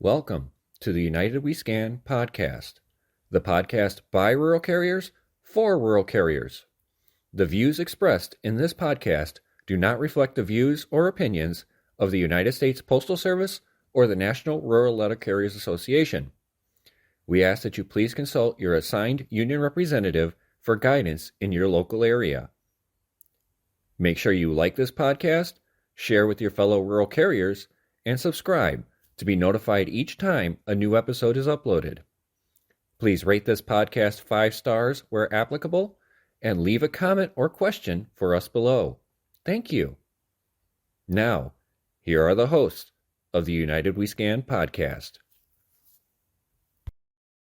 Welcome to the United We Scan podcast, the podcast by rural carriers for rural carriers. The views expressed in this podcast do not reflect the views or opinions of the United States Postal Service or the National Rural Letter Carriers Association. We ask that you please consult your assigned union representative for guidance in your local area. Make sure you like this podcast, share with your fellow rural carriers, and subscribe to be notified each time a new episode is uploaded. Please rate this podcast 5 stars where applicable and leave a comment or question for us below. Thank you. Now, here are the hosts of the United We Scan podcast.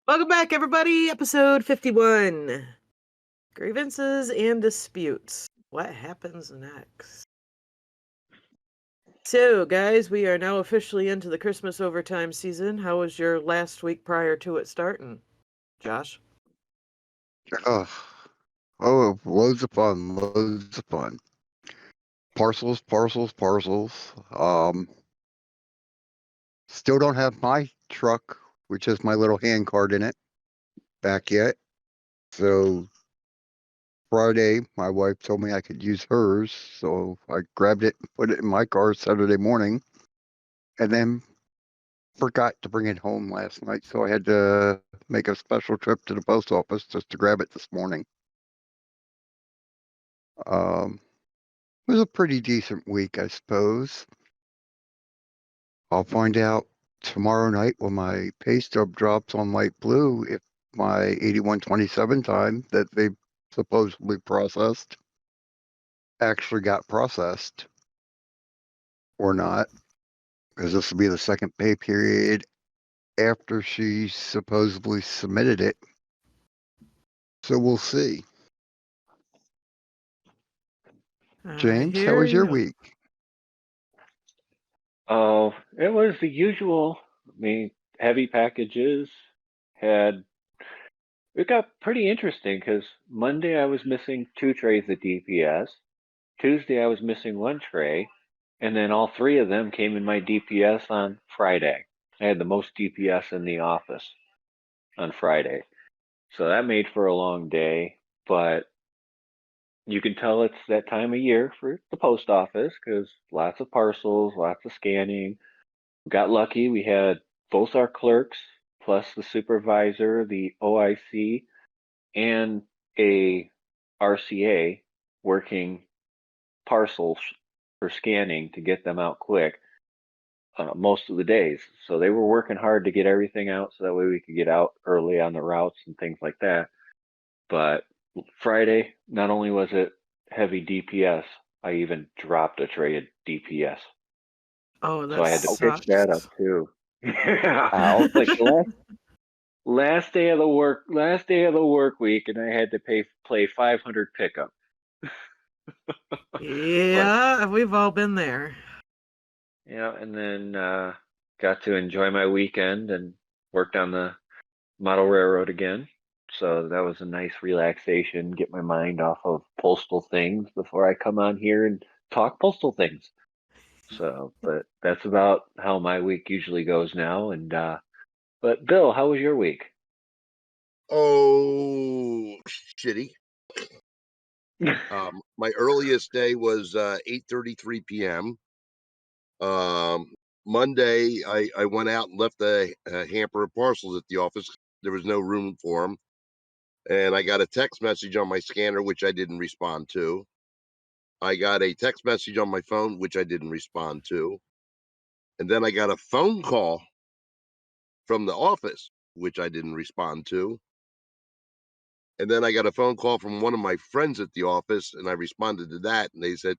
Welcome back, everybody. Episode 51. Grievances and Disputes. What happens next? So, guys, we are now officially into the Christmas overtime season. How was your last week prior to it starting, Josh? Loads of fun. Parcels. Still don't have my truck, which has my little hand card in it, back yet. So Friday, my wife told me I could use hers, so I grabbed it and put it in my car Saturday morning, and then forgot to bring it home last night, so I had to make a special trip to the post office just to grab it this morning. It was a pretty decent week, I suppose. I'll find out tomorrow night when my pay stub drops on light blue if my 8127 time that they supposedly processed actually got processed or not, because this will be the second pay period after she supposedly submitted it. So we'll see. James, how was your week? Oh, it was the usual. Heavy packages it got pretty interesting because Monday I was missing 2 trays of DPS. Tuesday I was missing 1 tray, and then all 3 of them came in my DPS on Friday. I had the most DPS in the office on Friday. So that made for a long day, but you can tell it's that time of year for the post office because lots of parcels, lots of scanning. We got lucky. We had both our clerks, plus the supervisor, the OIC, and a RCA working parcels for scanning to get them out quick most of the days. So they were working hard to get everything out so that way we could get out early on the routes and things like that. But Friday, not only was it heavy DPS, I even dropped a tray of DPS. Oh, so I had to sucks. pick that up too. Wow. Like last day of the work week, and I had to play 500 pickup. Yeah, we've all been there. Yeah, and then got to enjoy my weekend and worked on the model railroad again. So that was a nice relaxation, get my mind off of postal things before I come on here and talk postal things. So, but that's about how my week usually goes now. And but Bill, how was your week? Oh, shitty. My earliest day was 8:33 p.m. Monday, I went out and left a hamper of parcels at the office. There was no room for them. And I got a text message on my scanner, which I didn't respond to. I got a text message on my phone, which I didn't respond to. And then I got a phone call from the office, which I didn't respond to. And then I got a phone call from one of my friends at the office, and I responded to that. And they said,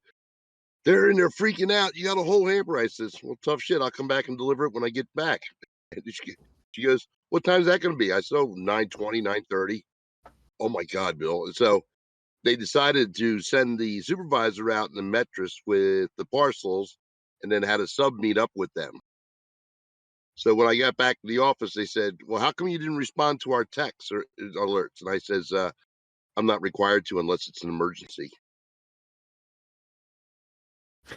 they're in there freaking out. You got a whole hamper. I says, well, tough shit. I'll come back and deliver it when I get back. And she goes, what time is that going to be? I said, 9:20, 9:30. Oh, my God, Bill. And so they decided to send the supervisor out in the Metris with the parcels and then had a sub meet up with them. So when I got back to the office, they said, well, how come you didn't respond to our texts or alerts? And I says, I'm not required to unless it's an emergency.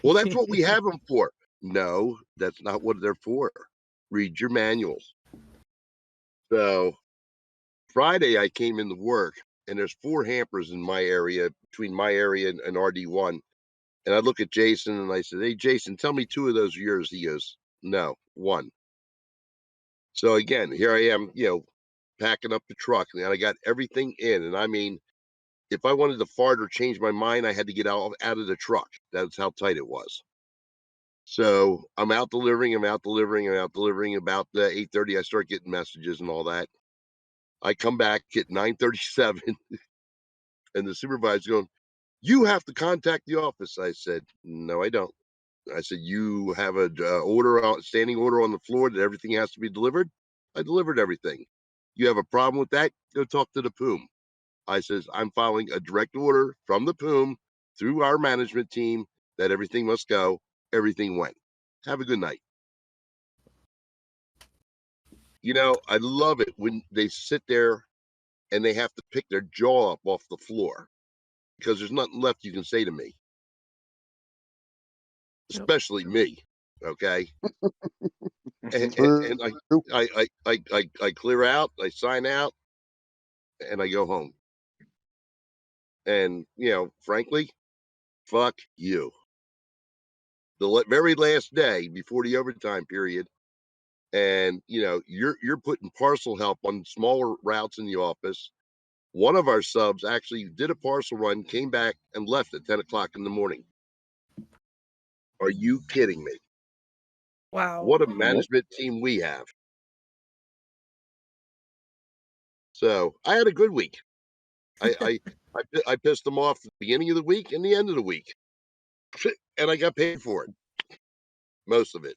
Well, that's what we have them for. No, that's not what they're for. read your manuals. So Friday, I came into work, and there's 4 hampers in my area, between my area and RD1. And I look at Jason and I said, "Hey, Jason, tell me 2 of those are yours." He goes, "No, 1." So again, here I am, packing up the truck, and I got everything in. And I mean, if I wanted to fart or change my mind, I had to get out of the truck. That's how tight it was. So I'm out delivering. About 8:30, I start getting messages and all that. I come back at 9:37, and the supervisor's going, "You have to contact the office." I said, "No, I don't." I said, "You have a standing order on the floor that everything has to be delivered." I delivered everything. "You have a problem with that? Go talk to the POOM." I says, "I'm following a direct order from the POOM through our management team that everything must go." Everything went. Have a good night. I love it when they sit there and they have to pick their jaw up off the floor because there's nothing left you can say to me, Yep. especially me. Okay. And, True. and I clear out, I sign out, and I go home. And frankly, fuck you. The very last day before the overtime period, and you're putting parcel help on smaller routes in the office. One of our subs actually did a parcel run, came back, and left at 10 o'clock in the morning. Are you kidding me? Wow. What a Nope. management team we have. So I had a good week. I pissed them off at the beginning of the week and the end of the week, and I got paid for it, most of it.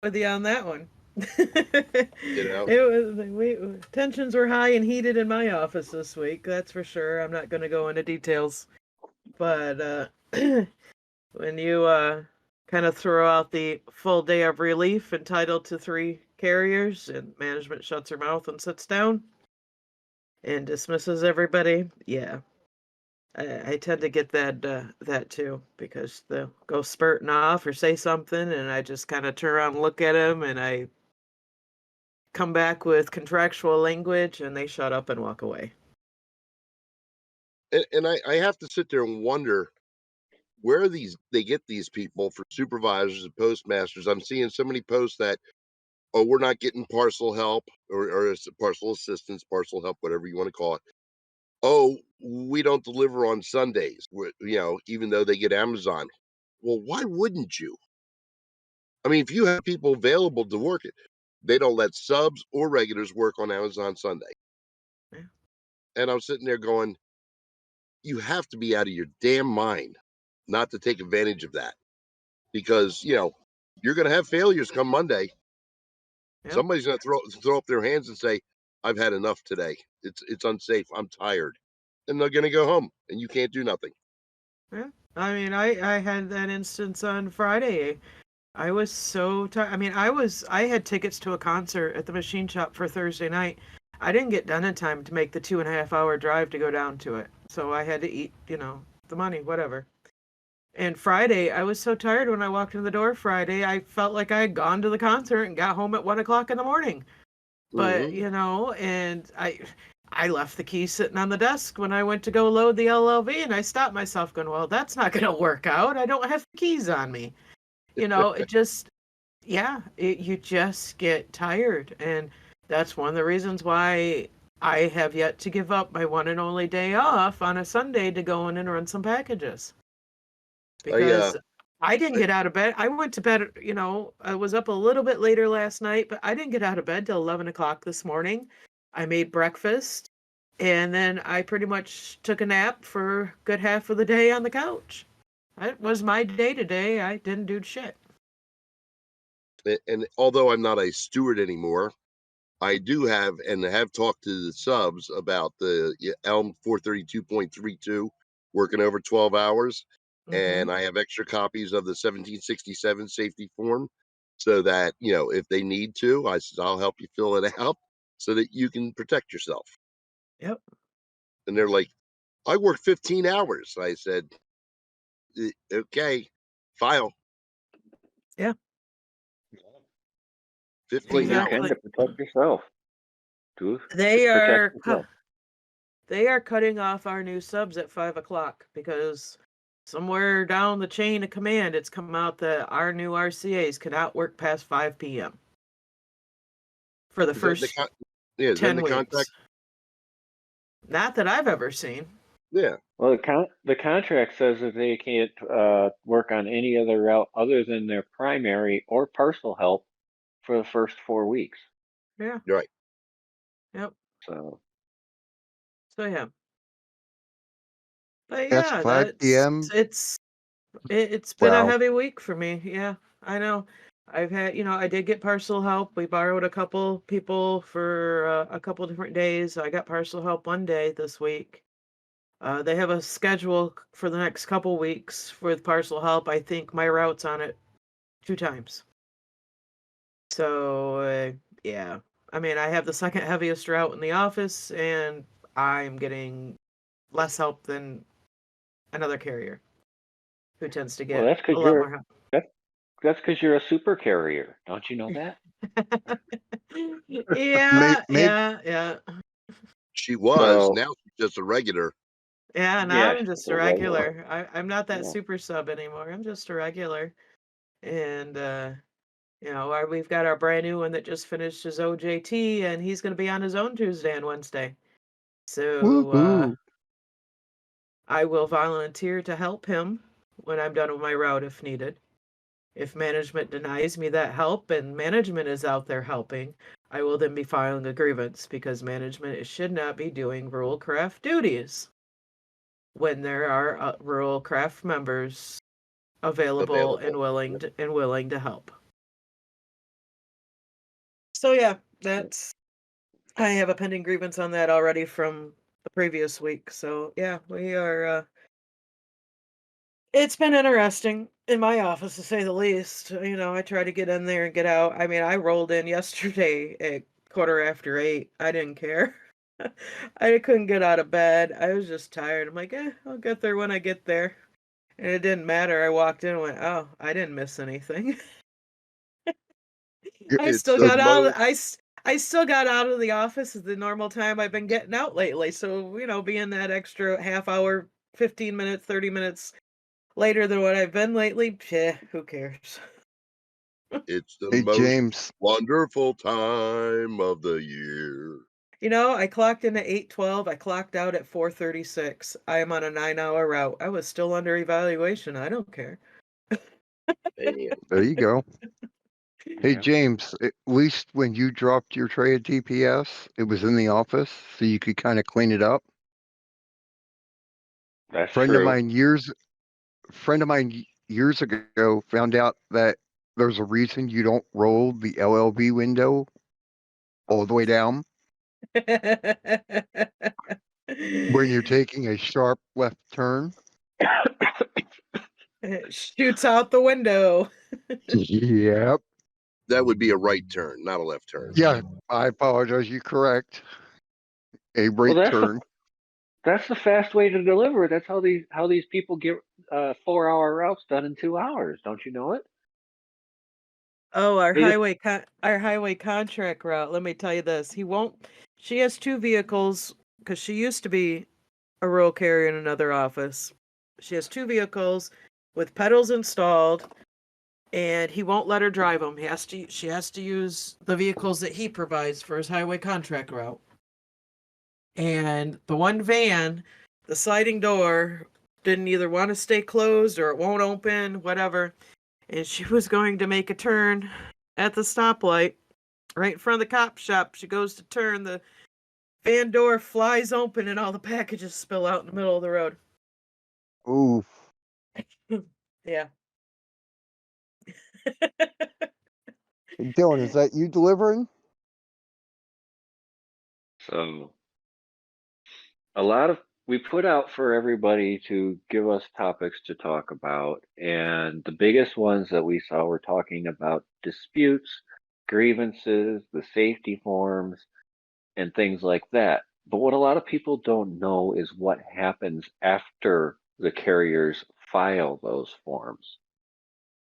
With you on that one. You know, It was tensions were high and heated in my office this week. That's for sure. I'm not going to go into details, but when you kind of throw out the full day of relief entitled to 3 carriers, and management shuts her mouth and sits down and dismisses everybody, yeah. I tend to get that too, because they'll go spurting off or say something, and I just kind of turn around and look at them, and I come back with contractual language, and they shut up and walk away. and I have to sit there and wonder where they get these people for supervisors and postmasters. I'm seeing so many posts that, "Oh, we're not getting parcel help or parcel assistance, parcel help, whatever you want to call it. Oh, we don't deliver on Sundays." Even though they get Amazon. Well, why wouldn't you? I mean, if you have people available to work it, they don't let subs or regulars work on Amazon Sunday. Yeah. And I'm sitting there going, you have to be out of your damn mind not to take advantage of that, because you're going to have failures come Monday. Yep. Somebody's going to throw up their hands and say, "I've had enough today. It's unsafe. I'm tired," and they're going to go home, and you can't do nothing. Yeah. I mean, I had that instance on Friday. I was so tired. I mean, I had tickets to a concert at the machine shop for Thursday night. I didn't get done in time to make the 2.5 hour drive to go down to it. So I had to eat, the money, whatever. And Friday, I was so tired when I walked in the door Friday. I felt like I had gone to the concert and got home at 1 o'clock in the morning. But, Hmm. and I left the keys sitting on the desk when I went to go load the LLV, and I stopped myself going, well, that's not going to work out. I don't have the keys on me. It just, yeah, you just get tired. And that's one of the reasons why I have yet to give up my one and only day off on a Sunday to go in and run some packages. Because I didn't get out of bed. I went to bed, I was up a little bit later last night, but I didn't get out of bed till 11 o'clock this morning. I made breakfast, and then I pretty much took a nap for a good half of the day on the couch. That was my day today. I didn't do shit. And although I'm not a steward anymore, I do have talked to the subs about the Elm 432.32 working over 12 hours. Mm-hmm. And I have extra copies of the 1767 safety form, so that, if they need to, I said, I'll help you fill it out so that you can protect yourself. Yep. And they're like, "I work 15 hours." I said, Okay, file." Yeah. What 15 you hours. can to protect yourself. To They protect are yourself. they are cutting off our new subs at 5 o'clock because somewhere down the chain of command, it's come out that our new RCAs cannot work past 5 p.m. for the Is that the first is that in 10 the contract? weeks. Not that I've ever seen. Yeah. Well, the contract says that they can't work on any other route other than their primary or parcel help for the first 4 weeks. Yeah. Right. Yep. So So yeah. But That's yeah, 5 p.m. it's been a Wow. heavy week for me. Yeah, I know. I've had, I did get parcel help. We borrowed a couple people for a couple different days. I got parcel help one day this week. They have a schedule for the next couple weeks with parcel help. I think my route's on it 2 times. So, yeah. I mean, I have the second heaviest route in the office, and I'm getting less help than another carrier who tends to well, get that's a because lot more help. that's because you're a super carrier. Don't you know that? Maybe, Yeah. She was. So Now she's just a regular. Yeah, now yeah, I'm she's just a a regular. regular. I'm not that Yeah. super sub anymore. I'm just a regular. And we've got our brand new one that just finished his OJT, and he's going to be on his own Tuesday and Wednesday. So woohoo. I will volunteer to help him when I'm done with my route if needed. If management denies me that help and management is out there helping, I will then be filing a grievance because management should not be doing rural craft duties when there are rural craft members available and willing to help. So yeah, I have a pending grievance on that already from the previous week. So yeah, we are it's been interesting in my office to say the least. I try to get in there and get out. I mean, I rolled in yesterday at 8:15. I didn't care. I couldn't get out of bed. I was just tired. I'm like, I'll get there when I get there. And it didn't matter. I walked in and went, oh, I didn't miss anything. I It's still the got out. most. I still got out of the office at the normal time I've been getting out lately. So being that extra half hour, 15 minutes, 30 minutes later than what I've been lately, who cares? It's the Hey, most James. wonderful time of the year. I clocked in at 8:12. I clocked out at 4:36. I am on a 9-hour route. I was still under evaluation. I don't care. Man, There you go. Hey, Yeah, James, at least when you dropped your tray at DPS, it was in the office so you could kind of clean it up. that's Friend of true. mine years ago found out that there's a reason you don't roll the LLV window all the way down when you're taking a sharp left turn. It shoots out the window. Yep. that would be a right turn, not a left turn. Yeah, I apologize. You're correct. A Well, right turn. that's the fast way to deliver. That's how these people get 4-hour routes done in 2 hours. Don't you know it? Oh, our They just highway contract route. Let me tell you this. He won't. She has 2 vehicles because she used to be a rural carrier in another office. She has 2 vehicles with pedals installed, and he won't let her drive them. She has to use the vehicles that he provides for his highway contract route. And the one van, the sliding door didn't either want to stay closed or it won't open, whatever. And she was going to make a turn at the stoplight right in front of the cop shop. She goes to turn, the van door flies open, and all the packages spill out in the middle of the road. Ooh. Yeah. Hey, Dylan, is that you delivering? so a lot of we put out for everybody to give us topics to talk about, and the biggest ones that we saw were talking about disputes, grievances, the safety forms, and things like that. But what a lot of people don't know is what happens after the carriers file those forms.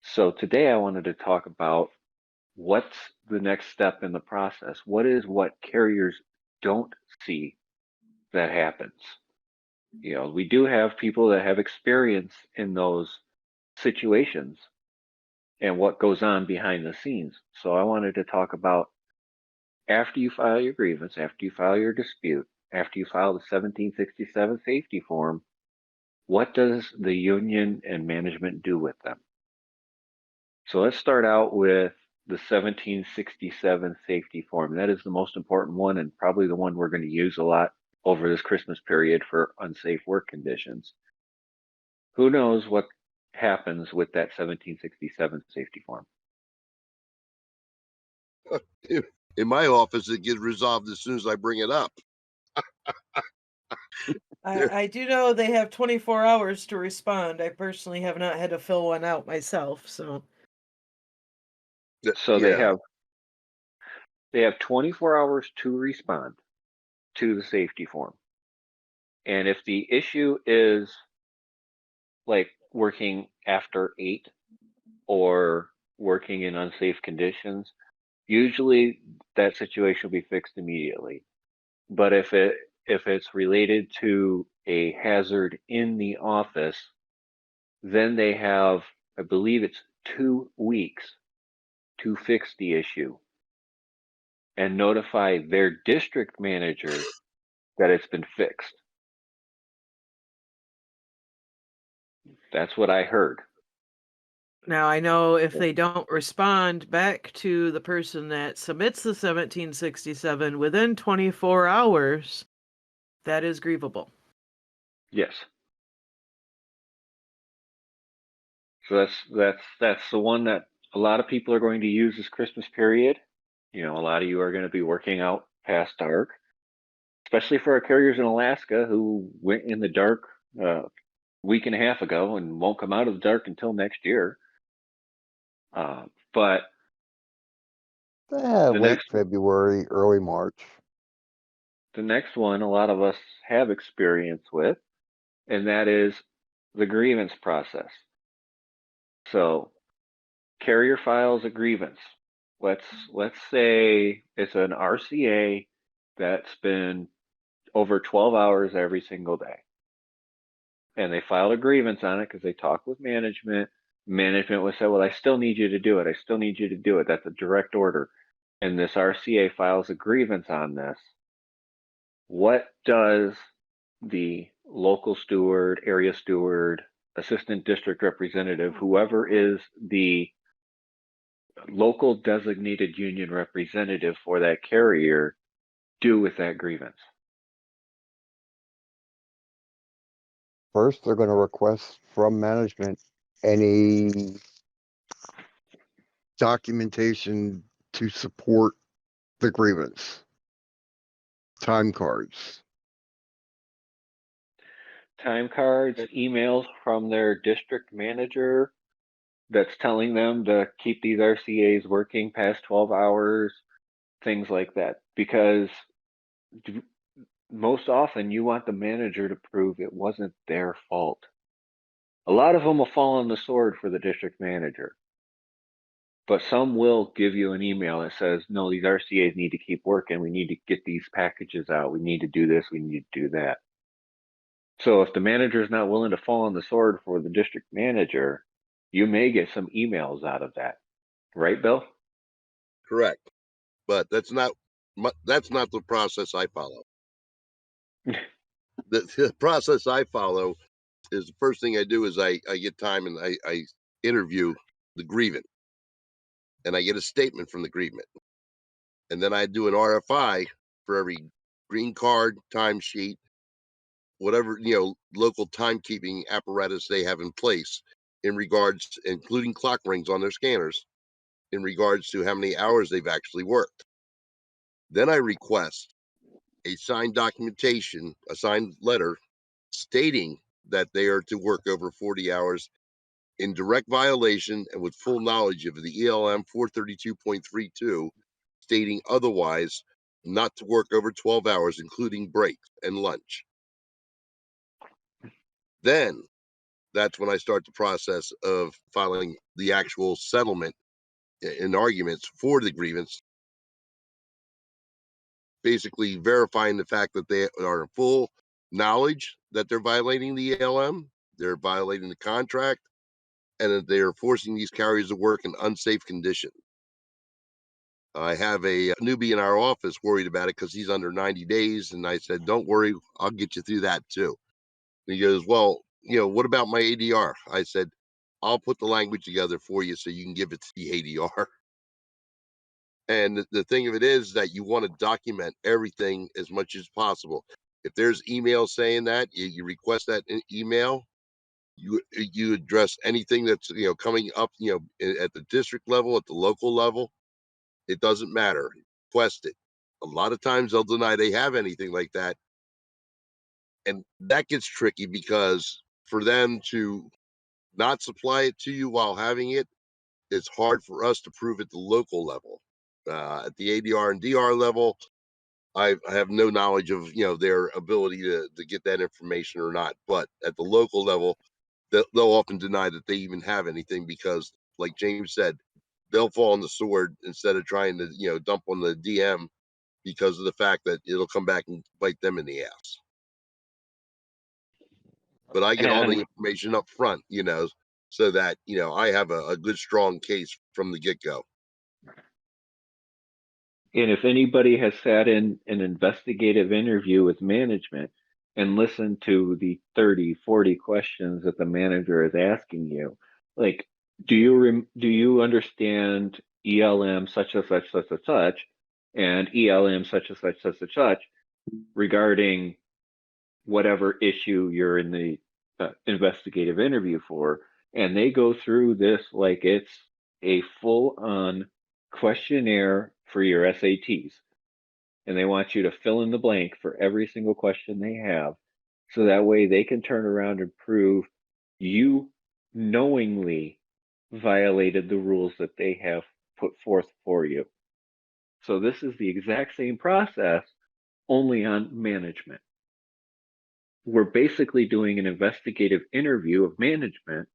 So today I wanted to talk about what's the next step in the process? What is what carriers don't see that happens? We do have people that have experience in those situations and what goes on behind the scenes. So I wanted to talk about after you file your grievance, after you file your dispute, after you file the 1767 safety form, what does the union and management do with them? So let's start out with the 1767 safety form. That is the most important one and probably the one we're going to use a lot over this Christmas period for unsafe work conditions. Who knows what happens with that 1767 safety form? In my office, it gets resolved as soon as I bring it up. I do know they have 24 hours to respond. I personally have not had to fill one out myself, so. So they have 24 hours to respond to the safety form. And if the issue is like working after 8 or working in unsafe conditions, usually that situation will be fixed immediately. But if it's related to a hazard in the office, then they have, I believe it's 2 weeks to fix the issue and notify their district manager that it's been fixed. That's what I heard. Now, I know if they don't respond back to the person that submits the 1767 within 24 hours, that is grievable. Yes. So that's the one that a lot of people are going to use this Christmas period. A lot of you are going to be working out past dark, especially for our carriers in Alaska who went in the dark week and a half ago and won't come out of the dark until next year. But the Late February, early March. The next one a lot of us have experience with, and that is the grievance process. So carrier files a grievance. Let's say it's an RCA that's been over 12 hours every single day. And they filed a grievance on it because they talked with management. Management would say, well, I still need you to do it. I still need you to do it. That's a direct order. And this RCA files a grievance on this. What does the local steward, area steward, assistant district representative, whoever is the local designated union representative for that carrier, do with that grievance? First, they're going to request from management any documentation to support the grievance. Time cards. Time cards, emails from their district manager that's telling them to keep these RCAs working past 12 hours, things like that. Because most often you want the manager to prove it wasn't their fault. A lot of them will fall on the sword for the district manager. But some will give you an email that says, no, these RCAs need to keep working. We need to get these packages out. We need to do this. We need to do that. So if the manager is not willing to fall on the sword for the district manager, you may get some emails out of that. Right, Bill? Correct. But that's not the process I follow. The process I follow is the first thing I do is I get time and I interview the grievant. And I get a statement from the grievant. And then I do an RFI for every green card, timesheet, whatever, local timekeeping apparatus they have in place in regards, including clock rings on their scanners, in regards to how many hours they've actually worked. Then I request a signed documentation, a signed letter stating that they are to work over 40 hours in direct violation and with full knowledge of the ELM 432.32, stating otherwise not to work over 12 hours, including breaks and lunch. Then that's when I start the process of filing the actual settlement in arguments for the grievance, basically verifying the fact that they are in full knowledge that they're violating the ELM, they're violating the contract, and that they are forcing these carriers to work in unsafe conditions. I have a newbie in our office worried about it because he's under 90 days. And I said, don't worry, I'll get you through that too. And he goes, well, what about my ADR? I said, I'll put the language together for you so you can give it to the ADR. And the thing of it is that you want to document everything as much as possible. If there's email saying that, you request that email. You address anything that's coming up at the district level, at the local level. It doesn't matter. Request it. A lot of times they'll deny they have anything like that, and that gets tricky because for them to not supply it to you while having it, it's hard for us to prove at the local level. At the ADR and DR level, I have no knowledge of their ability to get that information or not. But at the local level, they'll often deny that they even have anything because, like James said, they'll fall on the sword instead of trying to dump on the DM because of the fact that it'll come back and bite them in the ass. But I get all the information up front, so that I have a good strong case from the get-go. And if anybody has sat in an investigative interview with management and listened to the 30, 40 questions that the manager is asking you, like, do you understand ELM such and such, such and such, and ELM such and such, such and such, regarding whatever issue you're in the investigative interview for? And they go through this like it's a full-on questionnaire for your SATs. And they want you to fill in the blank for every single question they have. So that way they can turn around and prove you knowingly violated the rules that they have put forth for you. So this is the exact same process, only on management. We're basically doing an investigative interview of management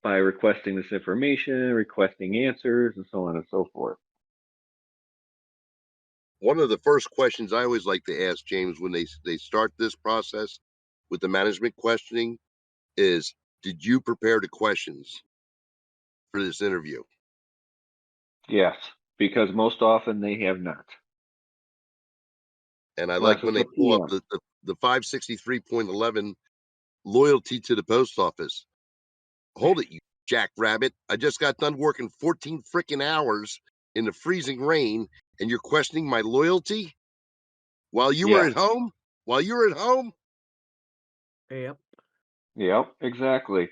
by requesting this information, requesting answers, and so on and so forth. One of the first questions I always like to ask, James, when they start this process with the management questioning is, did you prepare the questions for this interview? Yes, because most often they have not. And I like when they pull up the 563.11 loyalty to the post office. Hold it, you jackrabbit. I just got done working 14 freaking hours in the freezing rain, and you're questioning my loyalty while you were at home? While you're at home? Yep, exactly.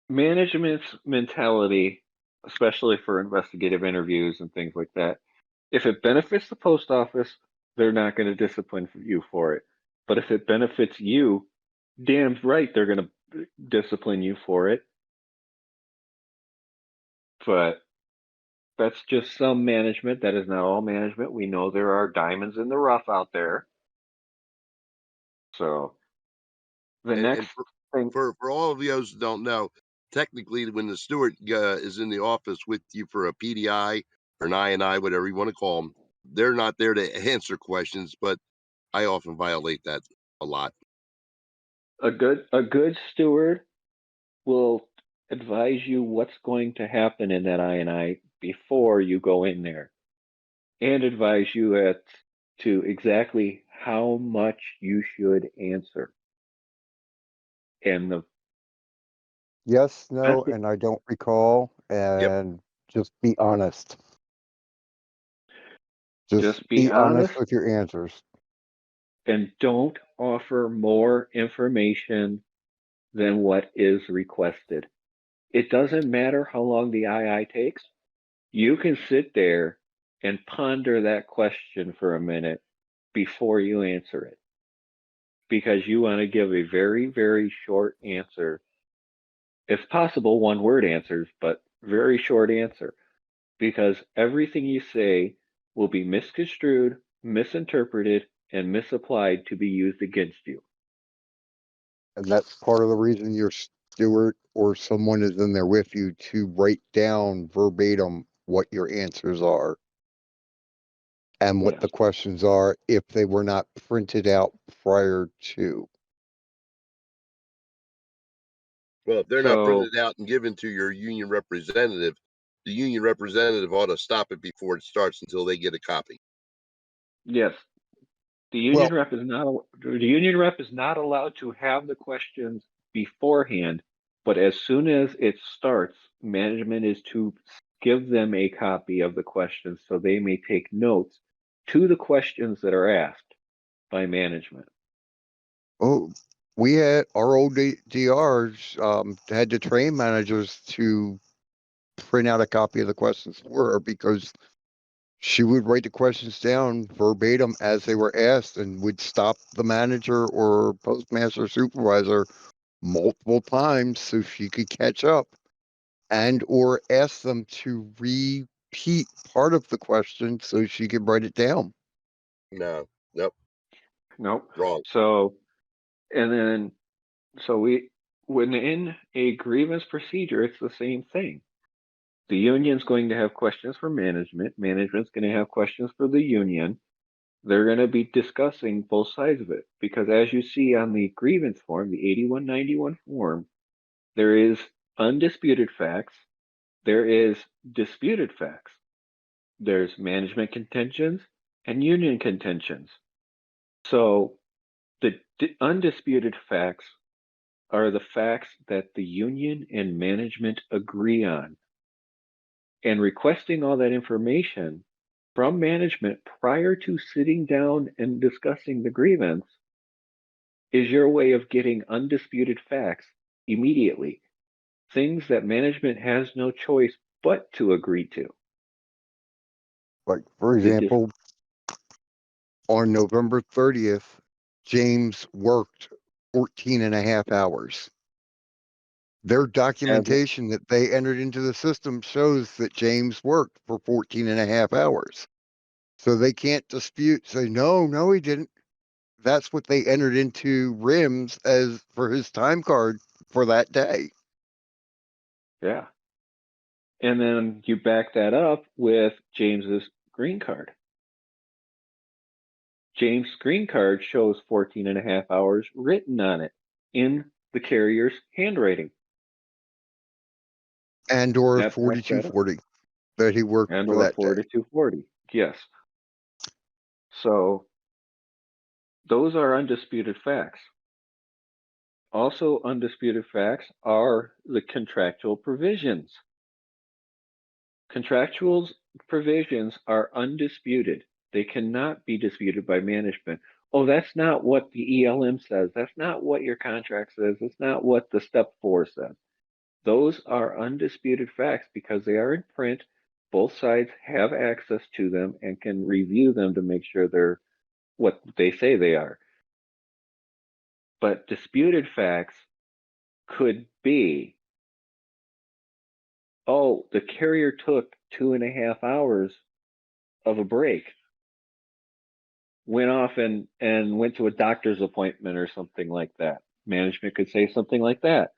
Management's mentality, especially for investigative interviews and things like that, if it benefits the post office, they're not going to discipline you for it. But if it benefits you, damn right they're going to discipline you for it. But that's just some management. That is not all management. We know there are diamonds in the rough out there. So the next thing, for all of those who don't know, technically when the steward is in the office with you for a PDI or an I&I, whatever you want to call them, they're not there to answer questions, but I often violate that a lot. A good steward will advise you what's going to happen in that I&I before you go in there, and advise you to exactly how much you should answer. And yes, no, and I don't recall, and just be honest. Just be honest with your answers. And don't offer more information than what is requested. It doesn't matter how long the II takes. You can sit there and ponder that question for a minute before you answer it, because you want to give a very, very short answer. If possible, one-word answers, but very short answer, because everything you say will be misconstrued, misinterpreted, and misapplied to be used against you. And that's part of the reason you're Stewart or someone is in there with you to write down verbatim what your answers are and what Yes. the questions are if they were not printed out prior to. Well, if they're not So printed out and given to your union representative, the union representative ought to stop it before it starts until they get a copy. yes, the Well, union rep is not allowed to have the questions beforehand, but as soon as it starts, management is to give them a copy of the questions so they may take notes to the questions that are asked by management. oh, we had our old DRs had to train managers to print out a copy of the questions for her because she would write the questions down verbatim as they were asked and would stop the manager or postmaster supervisor multiple times so she could catch up and or ask them to repeat part of the question so she could write it down. No, nope, Nope. wrong. So, and then, when in a grievance procedure, it's the same thing. The union's going to have questions for management. Management's going to have questions for the union. They're going to be discussing both sides of it because, as you see on the grievance form, the 8191 form, there is undisputed facts, there is disputed facts, there's management contentions and union contentions. So the undisputed facts are the facts that the union and management agree on. And requesting all that information from management prior to sitting down and discussing the grievance is your way of getting undisputed facts immediately, things that management has no choice but to agree to. Like, for The dis- example, on November 30th, James worked 14 and a half hours. Their as, documentation that they entered into the system shows that James worked for 14 and a half hours. So they can't dispute, say, no, he didn't. That's what they entered into RIMS as for his time card for that day. yeah. And then you back that up with James's green card. James' green card shows 14 and a half hours written on it in the carrier's handwriting. And or That backs that up. 4240 that he worked And for or that day. 4240. Yes. So those are undisputed facts. Also undisputed facts are the contractual provisions. Contractual provisions are undisputed. They cannot be disputed by management. Oh, that's not what the ELM says. That's not what your contract says. That's not what the step 4 says. Those are undisputed facts because they are in print. Both sides have access to them and can review them to make sure they're what they say they are. But disputed facts could be, oh, the carrier took 2.5 hours of a break, went off and went to a doctor's appointment or something like that. Management could say something like that.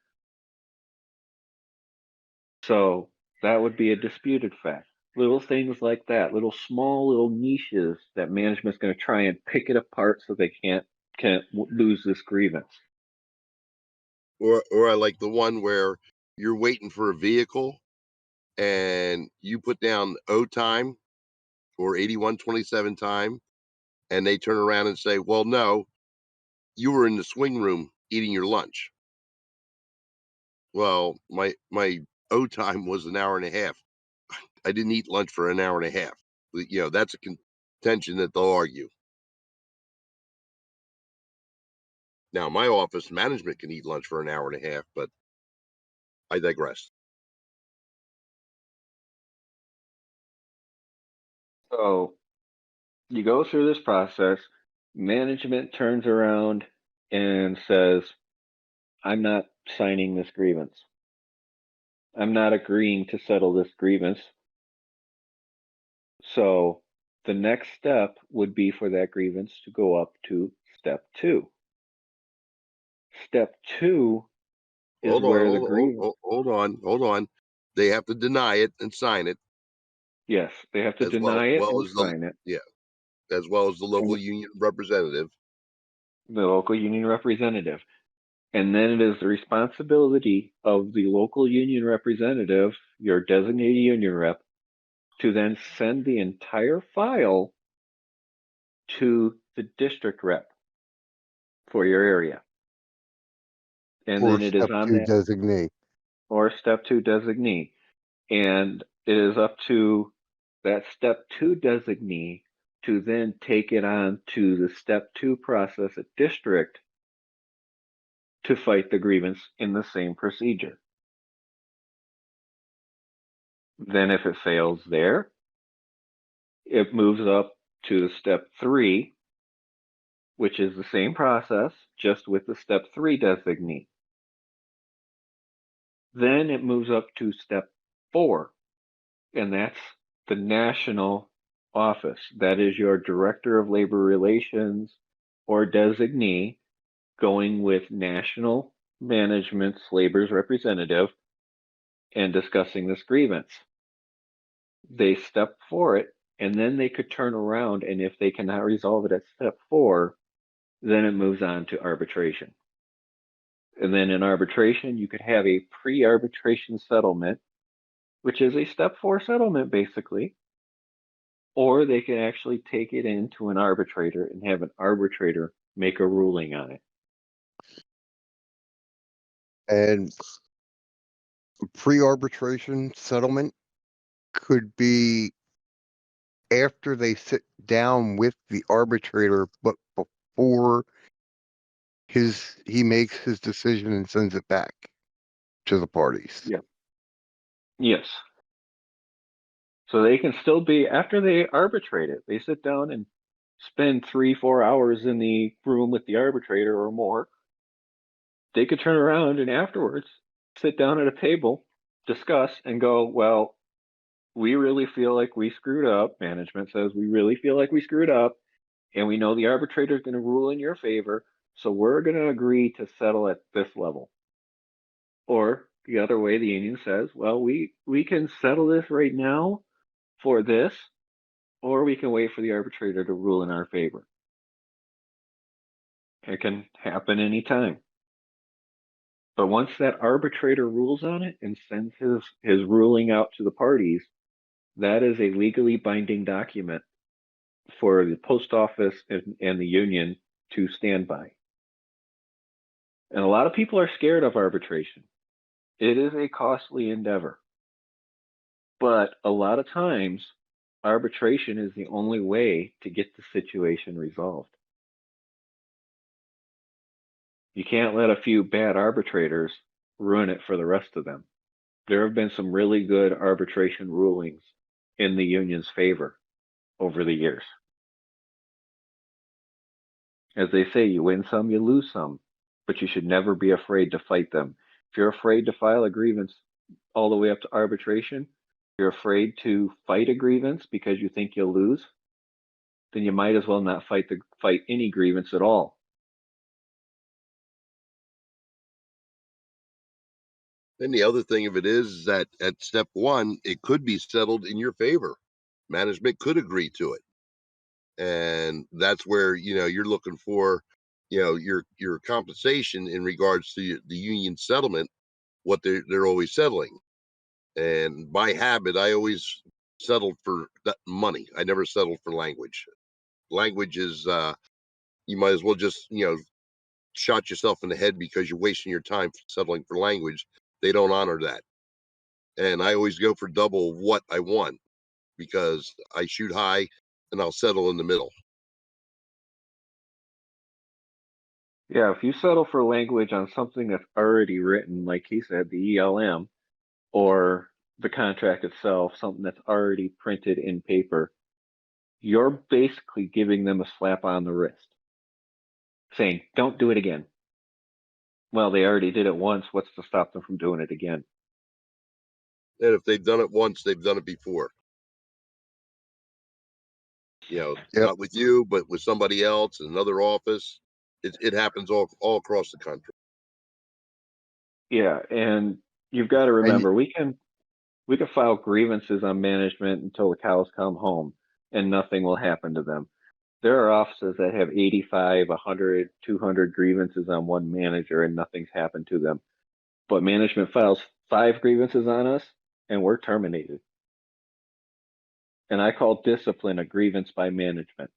So that would be a disputed fact. Little things like that, little small little niches that management's going to try and pick it apart so they can't lose this grievance. Or I like the one where you're waiting for a vehicle and you put down O time or 8127 time, and they turn around and say, well, no, you were in the swing room eating your lunch. Well, my O time was an hour and a half. I didn't eat lunch for an hour and a half. That's a contention that they'll argue. Now, my office management can eat lunch for an hour and a half, but I digress. So you go through this process, management turns around and says, I'm not signing this grievance. I'm not agreeing to settle this grievance. So the next step would be for that grievance to go up to step 2. Step 2 hold on, where the hold, grievance. hold on. They have to deny it and sign it Yes, they have to as well, deny it and sign it, as well as the local and union representative. the local union representative. And then it is the responsibility of the local union representative, your designated union rep, to then send the entire file to the district rep for your area. And Or then it is step on 2 that, designee. or step 2 designee. And it is up to that step 2 designee to then take it on to the step 2 process at district to fight the grievance in the same procedure. Then if it fails there, it moves up to the step 3, which is the same process, just with the step 3 designee. Then it moves up to step 4, and that's the national office. That is your director of labor relations or designee going with national management's labor's representative and discussing this grievance. They step for it, and then they could turn around, and if they cannot resolve it at step 4, then it moves on to arbitration. And then in arbitration, you could have a pre-arbitration settlement, which is a step 4 settlement basically, or they can actually take it into an arbitrator and have an arbitrator make a ruling on it. And pre-arbitration settlement could be after they sit down with the arbitrator, but before he makes his decision and sends it back to the parties. Yeah. Yes. So they can still be, after they arbitrate it, they sit down and spend 3-4 hours in the room with the arbitrator or more. They could turn around and afterwards sit down at a table, discuss, and go, well, we really feel like we screwed up. Management says we really feel like we screwed up, and we know the arbitrator is going to rule in your favor, so we're going to agree to settle at this level. Or the other way, the union says, well, we can settle this right now for this, or we can wait for the arbitrator to rule in our favor. It can happen anytime. But once that arbitrator rules on it and sends his ruling out to the parties, that is a legally binding document for the post office and the union to stand by. And a lot of people are scared of arbitration. It is a costly endeavor. But a lot of times, arbitration is the only way to get the situation resolved. You can't let a few bad arbitrators ruin it for the rest of them. There have been some really good arbitration rulings in the union's favor over the years. As they say, you win some, you lose some, but you should never be afraid to fight them. If you're afraid to file a grievance all the way up to arbitration, you're afraid to fight a grievance because you think you'll lose, then you might as well not fight any grievance at all. And the other thing of it is that at step 1, it could be settled in your favor. Management could agree to it. And that's where, you're looking for, your compensation in regards to the union settlement, what they're always settling. And by habit, I always settled for that money. I never settled for language. Language is, you might as well just, shot yourself in the head because you're wasting your time settling for language. They don't honor that. And I always go for double of what I want because I shoot high and I'll settle in the middle. Yeah, if you settle for language on something that's already written, like he said, the ELM, or the contract itself, something that's already printed in paper, you're basically giving them a slap on the wrist, saying, don't do it again. Well, they already did it once. What's to stop them from doing it again? And if they've done it once, they've done it before. Yep. Not with you, but with somebody else in another office. It happens all across the country. Yeah, and you've got to And remember we can file grievances on management until the cows come home and nothing will happen to them. There are offices that have 85, 100, 200 grievances on one manager and nothing's happened to them. But management files 5 grievances on us and we're terminated. And I call discipline a grievance by management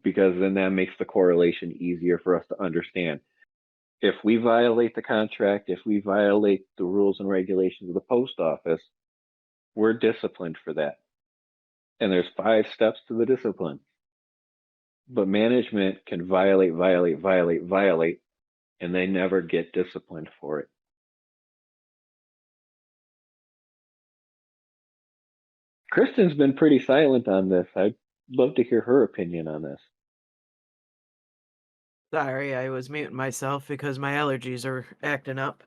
because then that makes the correlation easier for us to understand. If we violate the contract, if we violate the rules and regulations of the post office, we're disciplined for that. And there's 5 steps to the discipline. But management can violate, and they never get disciplined for it. Kristen's been pretty silent on this. I'd love to hear her opinion on this. Sorry, I was muting myself because my allergies are acting up.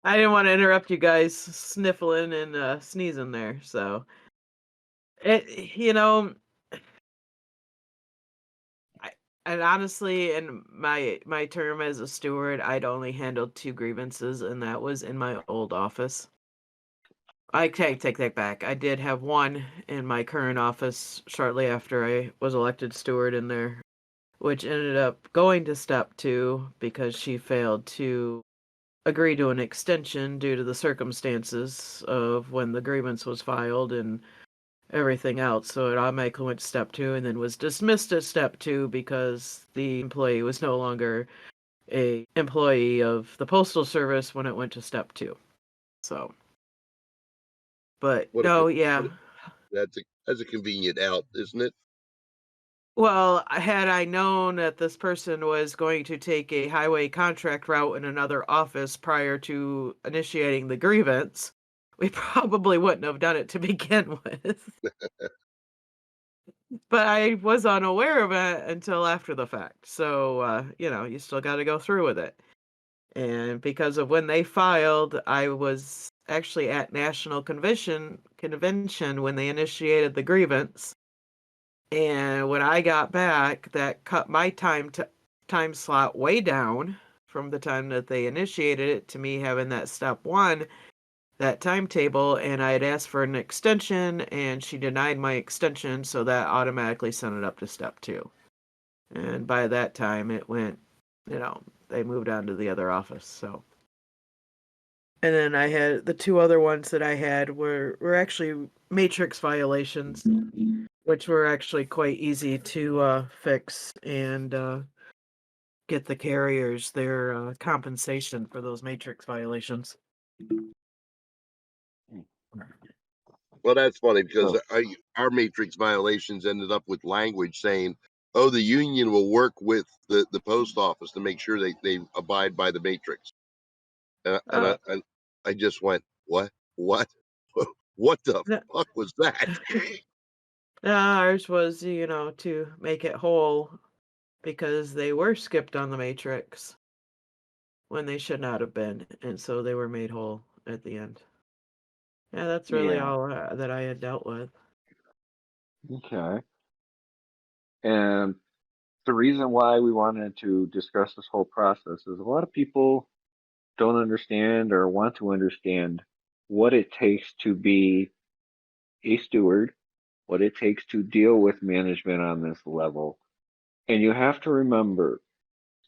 I didn't want to interrupt you guys sniffling and sneezing there. So, and honestly, in my term as a steward, I'd only handled 2 grievances, and that was in my old office. I take that back. I did have one in my current office shortly after I was elected steward in there, which ended up going to step 2 because she failed to agree to an extension due to the circumstances of when the grievance was filed and everything else. So it automatically went to step 2 and then was dismissed at step 2 because the employee was no longer a employee of the Postal Service when it went to step 2. So, but What a no, con- yeah. that's a convenient out, isn't it? Well, had I known that this person was going to take a highway contract route in another office prior to initiating the grievance, we probably wouldn't have done it to begin with. But I was unaware of it until after the fact. So, you still got to go through with it. And because of when they filed, I was actually at National Convention when they initiated the grievance. And when I got back, that cut my time slot way down from the time that they initiated it to me having that step 1, that timetable, and I had asked for an extension, and she denied my extension, so that automatically sent it up to step 2. And by that time, it went, they moved on to the other office, so. And then I had the 2 other ones that I had were actually matrix violations, which were actually quite easy to fix and get the carriers their compensation for those matrix violations. Well, that's funny because Oh. our matrix violations ended up with language saying, "Oh, the union will work with the post office to make sure they abide by the matrix." Uh, And I just went, "What? What the no, fuck was that?" ours was, to make it whole because they were skipped on the matrix when they should not have been, and so they were made whole at the end. Yeah, that's really Yeah. all that I had dealt with. Okay. And the reason why we wanted to discuss this whole process is a lot of people don't understand or want to understand what it takes to be a steward, what it takes to deal with management on this level. And you have to remember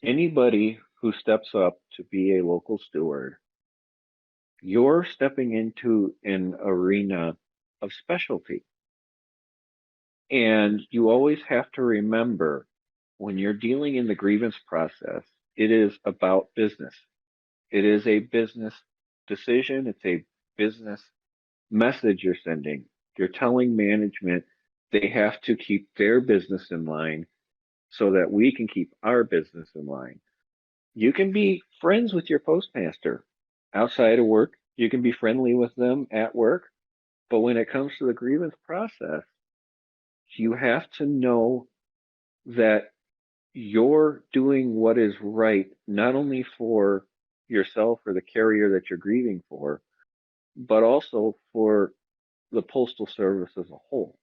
anybody who steps up to be a local steward, you're stepping into an arena of specialty. And you always have to remember when you're dealing in the grievance process, it is about business. It is a business decision, it's a business message you're sending. You're telling management they have to keep their business in line so that we can keep our business in line. You can be friends with your postmaster outside of work, you can be friendly with them at work, but when it comes to the grievance process, you have to know that you're doing what is right, not only for yourself or the carrier that you're grieving for, but also for the Postal Service as a whole.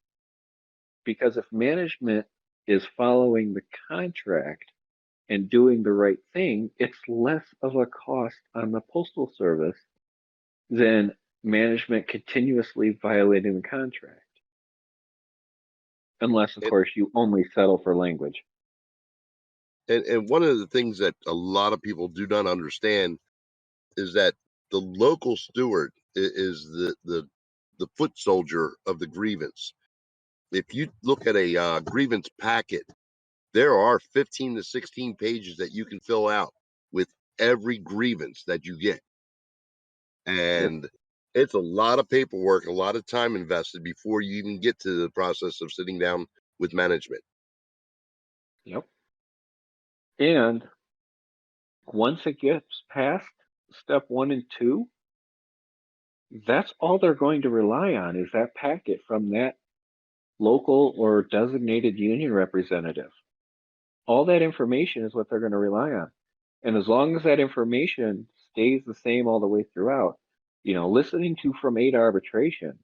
Because if management is following the contract and doing the right thing, it's less of a cost on the postal service than management continuously violating the contract. Unless, of And, course, you only settle for language. and one of the things that a lot of people do not understand is that the local steward is the foot soldier of the grievance. If you look at a grievance packet, there are 15 to 16 pages that you can fill out with every grievance that you get. And it's a lot of paperwork, a lot of time invested before you even get to the process of sitting down with management. Yep. And once it gets past step 1 and 2, that's all they're going to rely on is that packet from that local or designated union representative. All that information is what they're going to rely on. And as long as that information stays the same all the way throughout, listening to from A to arbitration,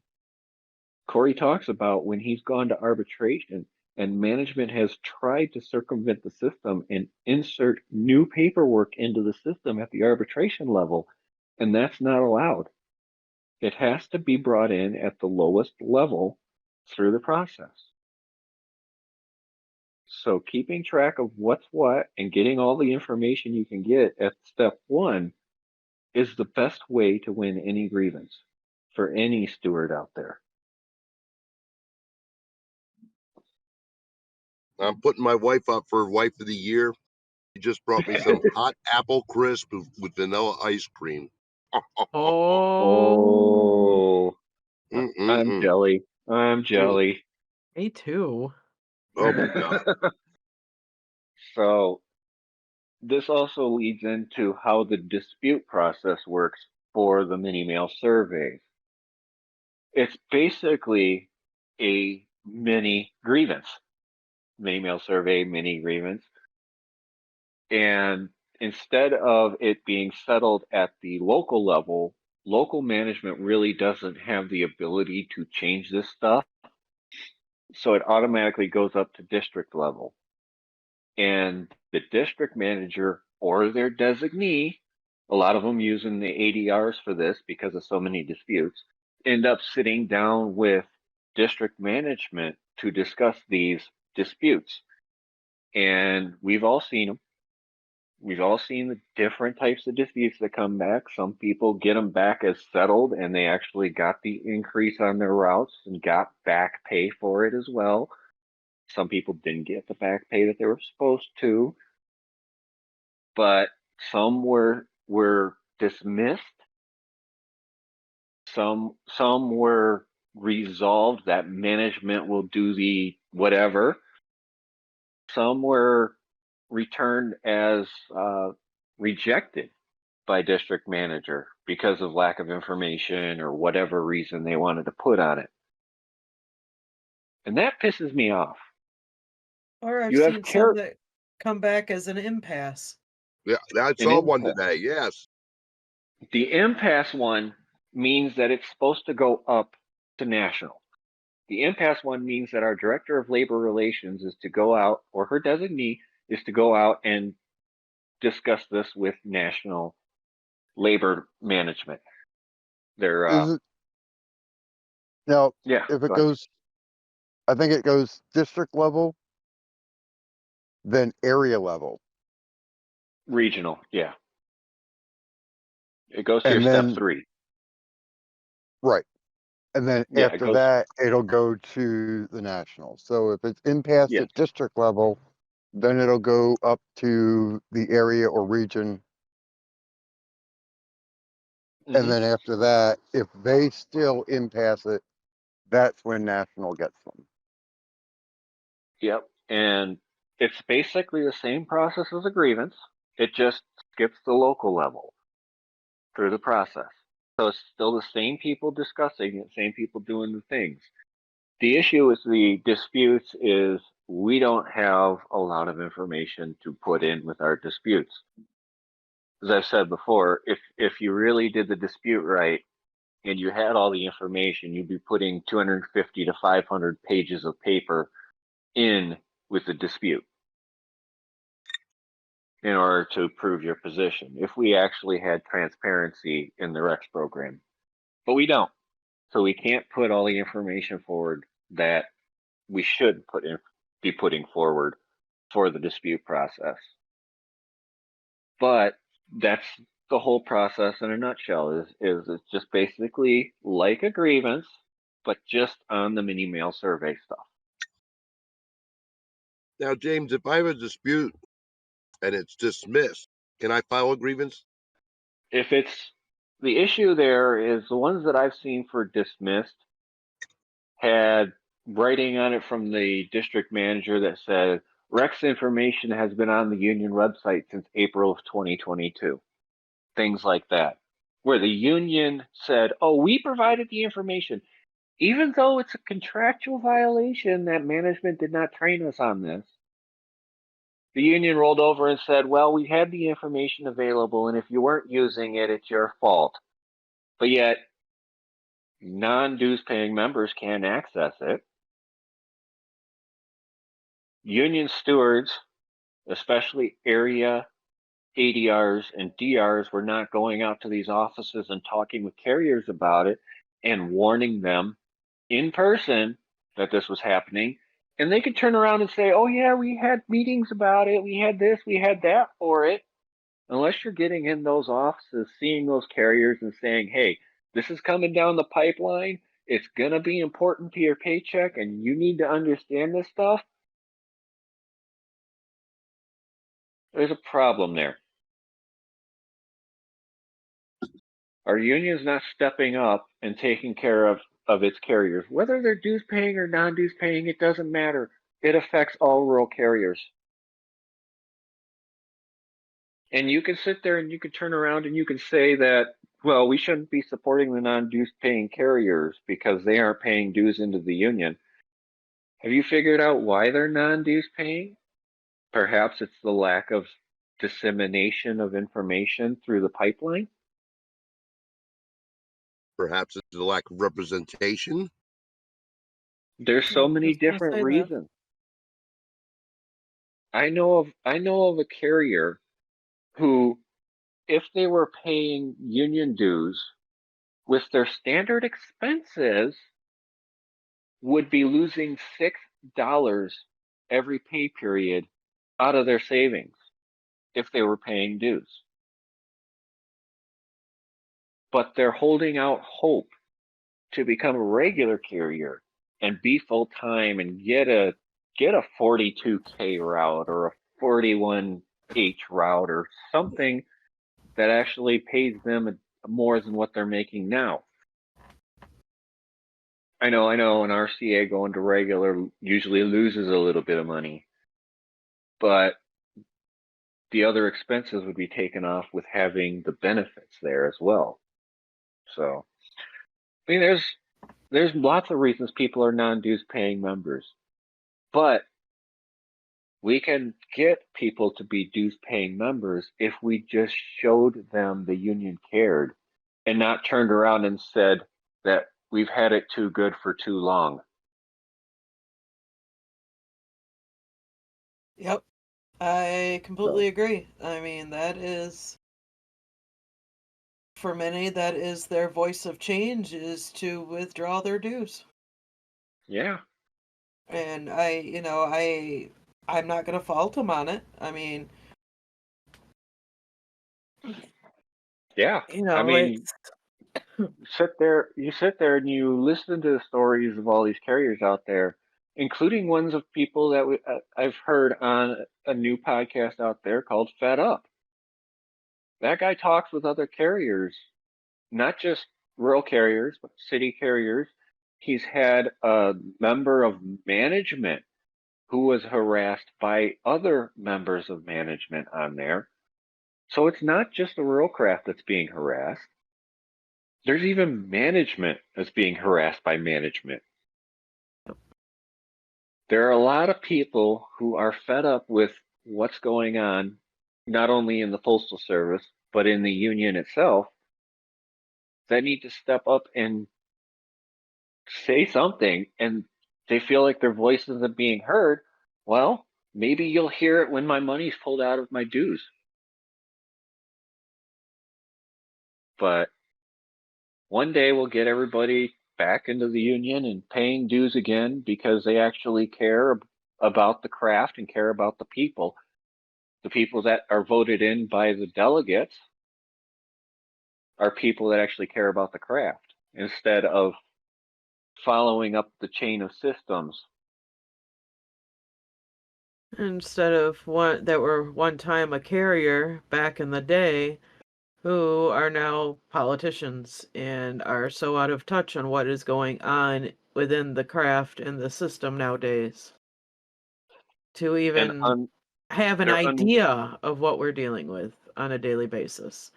Corey talks about when he's gone to arbitration and management has tried to circumvent the system and insert new paperwork into the system at the arbitration level, and that's not allowed. It has to be brought in at the lowest level through the process. So keeping track of what's what and getting all the information you can get at step 1 is the best way to win any grievance for any steward out there. I'm putting my wife up for wife of the year. She just brought me some hot apple crisp with vanilla ice cream. Oh, I'm Mm-mm-mm. jelly. I'm jelly. me too. Oh my God. So this also leads into how the dispute process works for the mini mail surveys. It's basically a mini grievance, mini mail survey, mini grievance. And instead of it being settled at the local level, local management really doesn't have the ability to change this stuff. So it automatically goes up to district level. And the district manager or their designee, a lot of them using the ADRs for this because of so many disputes, end up sitting down with district management to discuss these disputes. And we've all seen them. We've all seen the different types of disputes that come back. Some people get them back as settled and they actually got the increase on their routes and got back pay for it as well. Some people didn't get the back pay that they were supposed to, but some were dismissed. Some were resolved that management will do the whatever. Some were returned as rejected by district manager because of lack of information or whatever reason they wanted to put on it. And that pisses me off. Or I've You have seen some that come back as an impasse. Yeah, I saw one today. Yes. The impasse one means that it's supposed to go up to national. The impasse one means that our director of labor relations is to go out, or her designee is to go out and discuss this with national labor management. They're Is it now? yeah. If it go ahead. goes, I think it goes district level, then area level, Regional, yeah. It goes to your and step then 3. right, and then Yeah, it after goes. that, it'll go to the national. So if it's impasse Yes. at district level, then it'll go up to the area or region. And Mhm. then after that, if they still impasse it, that's when national gets them. Yep. And it's basically the same process as a grievance. It just skips the local level through the process. So it's still the same people discussing it, same people doing the things. The issue with the disputes is we don't have a lot of information to put in with our disputes. As I've said before, if you really did the dispute right and you had all the information, you'd be putting 250 to 500 pages of paper in with the dispute in order to prove your position if we actually had transparency in the Rex program. But we don't. So we can't put all the information forward that we should be putting forward for the dispute process. But that's the whole process in a nutshell is it's just basically like a grievance, but just on the mini mail survey stuff. Now, James, if I have a dispute and it's dismissed, can I file a grievance? If it's the issue there is the ones that I've seen for dismissed had writing on it from the district manager that said Rex information has been on the union website since April of 2022. Things like that, where the union said, oh, we provided the information, even though it's a contractual violation that management did not train us on this. The union rolled over and said, well, we had the information available, and if you weren't using it, it's your fault. But yet, non-dues paying members can't access it. Union stewards, especially area ADRs and DRs, were not going out to these offices and talking with carriers about it and warning them in person that this was happening. And they could turn around and say, oh yeah, we had meetings about it, we had this, we had that for it. Unless you're getting in those offices, seeing those carriers and saying, hey, this is coming down the pipeline, it's going to be important to your paycheck and you need to understand this stuff, there's a problem there. Our union's not stepping up and taking care of its carriers. Whether they're dues paying or non-dues paying, it doesn't matter. It affects all rural carriers. And you can sit there and you can turn around and you can say that, well, we shouldn't be supporting the non-dues paying carriers because they aren't paying dues into the union. Have you figured out why they're non-dues paying? Perhaps it's the lack of dissemination of information through the pipeline. Perhaps it's the lack of representation. There's so many different reasons. I know of a carrier who, if they were paying union dues with their standard expenses, would be losing $6 every pay period out of their savings if they were paying dues. But they're holding out hope to become a regular carrier and be full-time and get a 42K route or a 41H route or something that actually pays them more than what they're making now. I know an RCA going to regular usually loses a little bit of money, but the other expenses would be taken off with having the benefits there as well. So, I mean, there's lots of reasons people are non-dues paying members, but we can get people to be dues paying members if we just showed them the union cared and not turned around and said that we've had it too good for too long. Yep. I completely agree. I mean, that is, for many, that is their voice of change, is to withdraw their dues. Yeah. And I'm not going to fault them on it. I mean, yeah. I mean, you sit there and you listen to the stories of all these carriers out there, including ones of people that I've heard on a new podcast out there called Fed Up. That guy talks with other carriers, not just rural carriers, but city carriers. He's had a member of management who was harassed by other members of management on there. So it's not just the rural craft that's being harassed. There's even management that's being harassed by management. There are a lot of people who are fed up with what's going on, not only in the Postal Service, but in the union itself, that need to step up and say something, and they feel like their voices are being heard Well, maybe you'll hear it when my money's pulled out of my dues. But one day we'll get everybody back into the union and paying dues again because they actually care about the craft and care about the people. The people that are voted in by the delegates are people that actually care about the craft instead of following up the chain of systems. Instead of one that were one time a carrier back in the day, who are now politicians and are so out of touch on what is going on within the craft and the system nowadays to And even have an idea of what we're dealing with on a daily basis.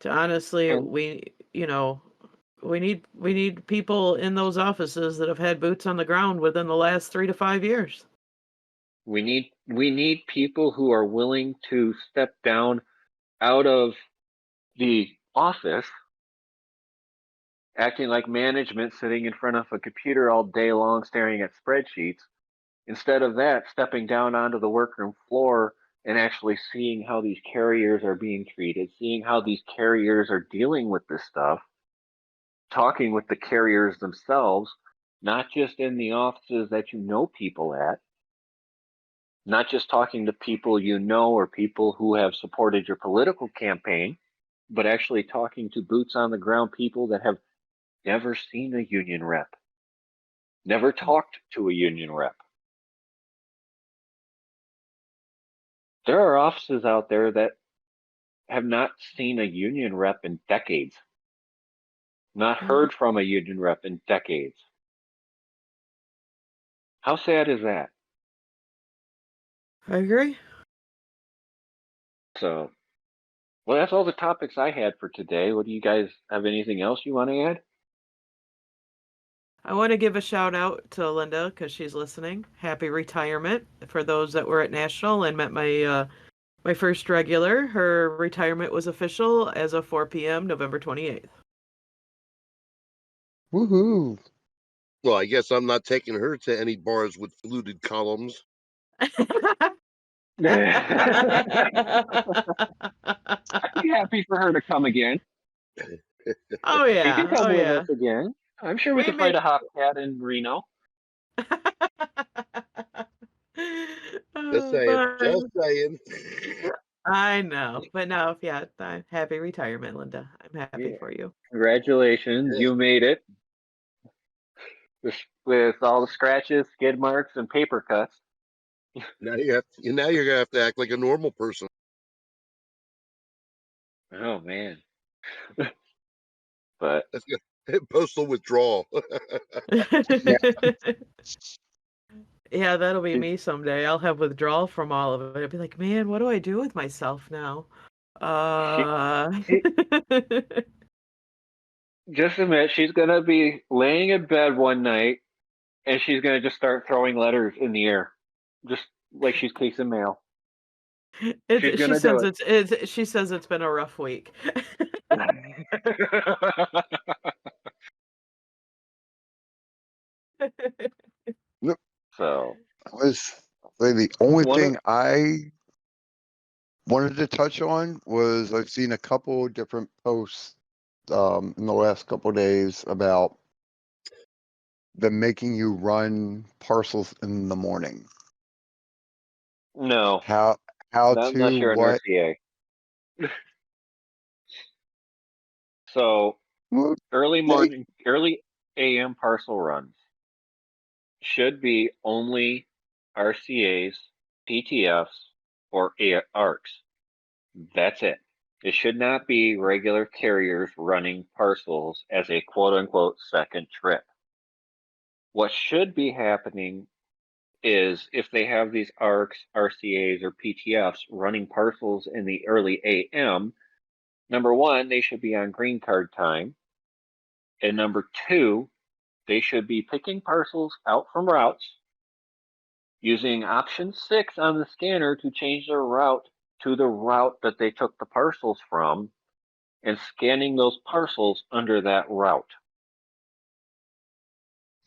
To honestly, we need people in those offices that have had boots on the ground within the last 3 to 5 years. we need people who are willing to step down out of the office acting like management, sitting in front of a computer all day long staring at spreadsheets. Instead of that, stepping down onto the workroom floor and actually seeing how these carriers are being treated, seeing how these carriers are dealing with this stuff, talking with the carriers themselves, not just in the offices that you know people at, not just talking to people you know or people who have supported your political campaign, but actually talking to boots on the ground people that have never seen a union rep, never talked to a union rep. There are offices out there that have not seen a union rep in decades, not heard from a union rep in decades. How sad is that? I agree. So, well, that's all the topics I had for today. What do you guys have? Anything else you want to add? I want to give a shout out to Linda because she's listening. Happy retirement for those that were at National and met my first regular. Her retirement was official as of 4 p.m. November 28th. Woohoo! Well, I guess I'm not taking her to any bars with fluted columns. I'd be happy for her to come again. Oh She yeah, can come oh with yeah. us again. I'm sure we We could may. fight a hot cat in Reno. Just saying. Just saying. I know, but no, yeah, happy retirement, Linda. I'm happy Yeah. for you. Congratulations, Yeah. you made it. With all the scratches, skid marks, and paper cuts. Now you're gonna have to act like a normal person. Oh man. But That's good. Postal withdrawal. Yeah, that'll be me someday. I'll have withdrawal from all of it. I'll be like, man, what do I do with myself now? just admit she's gonna be laying in bed one night and she's gonna just start throwing letters in the air, just like she's casing mail. She's She gonna do says she says it's been a rough week. Look, So was the only one of thing I wanted to touch on was I've seen a couple different posts in the last couple of days about them making you run parcels in the morning. no, How not unless to you're an what? RCA. So Well, early they- morning, early AM parcel runs should be only RCAs, PTFs, or ARCs. That's it. It should not be regular carriers running parcels as a quote unquote second trip. What should be happening is if they have these ARCs, RCAs, or PTFs running parcels in the early AM, number one, they should be on green card time. And number two, they should be picking parcels out from routes, using option 6 on the scanner to change their route to the route that they took the parcels from, and scanning those parcels under that route.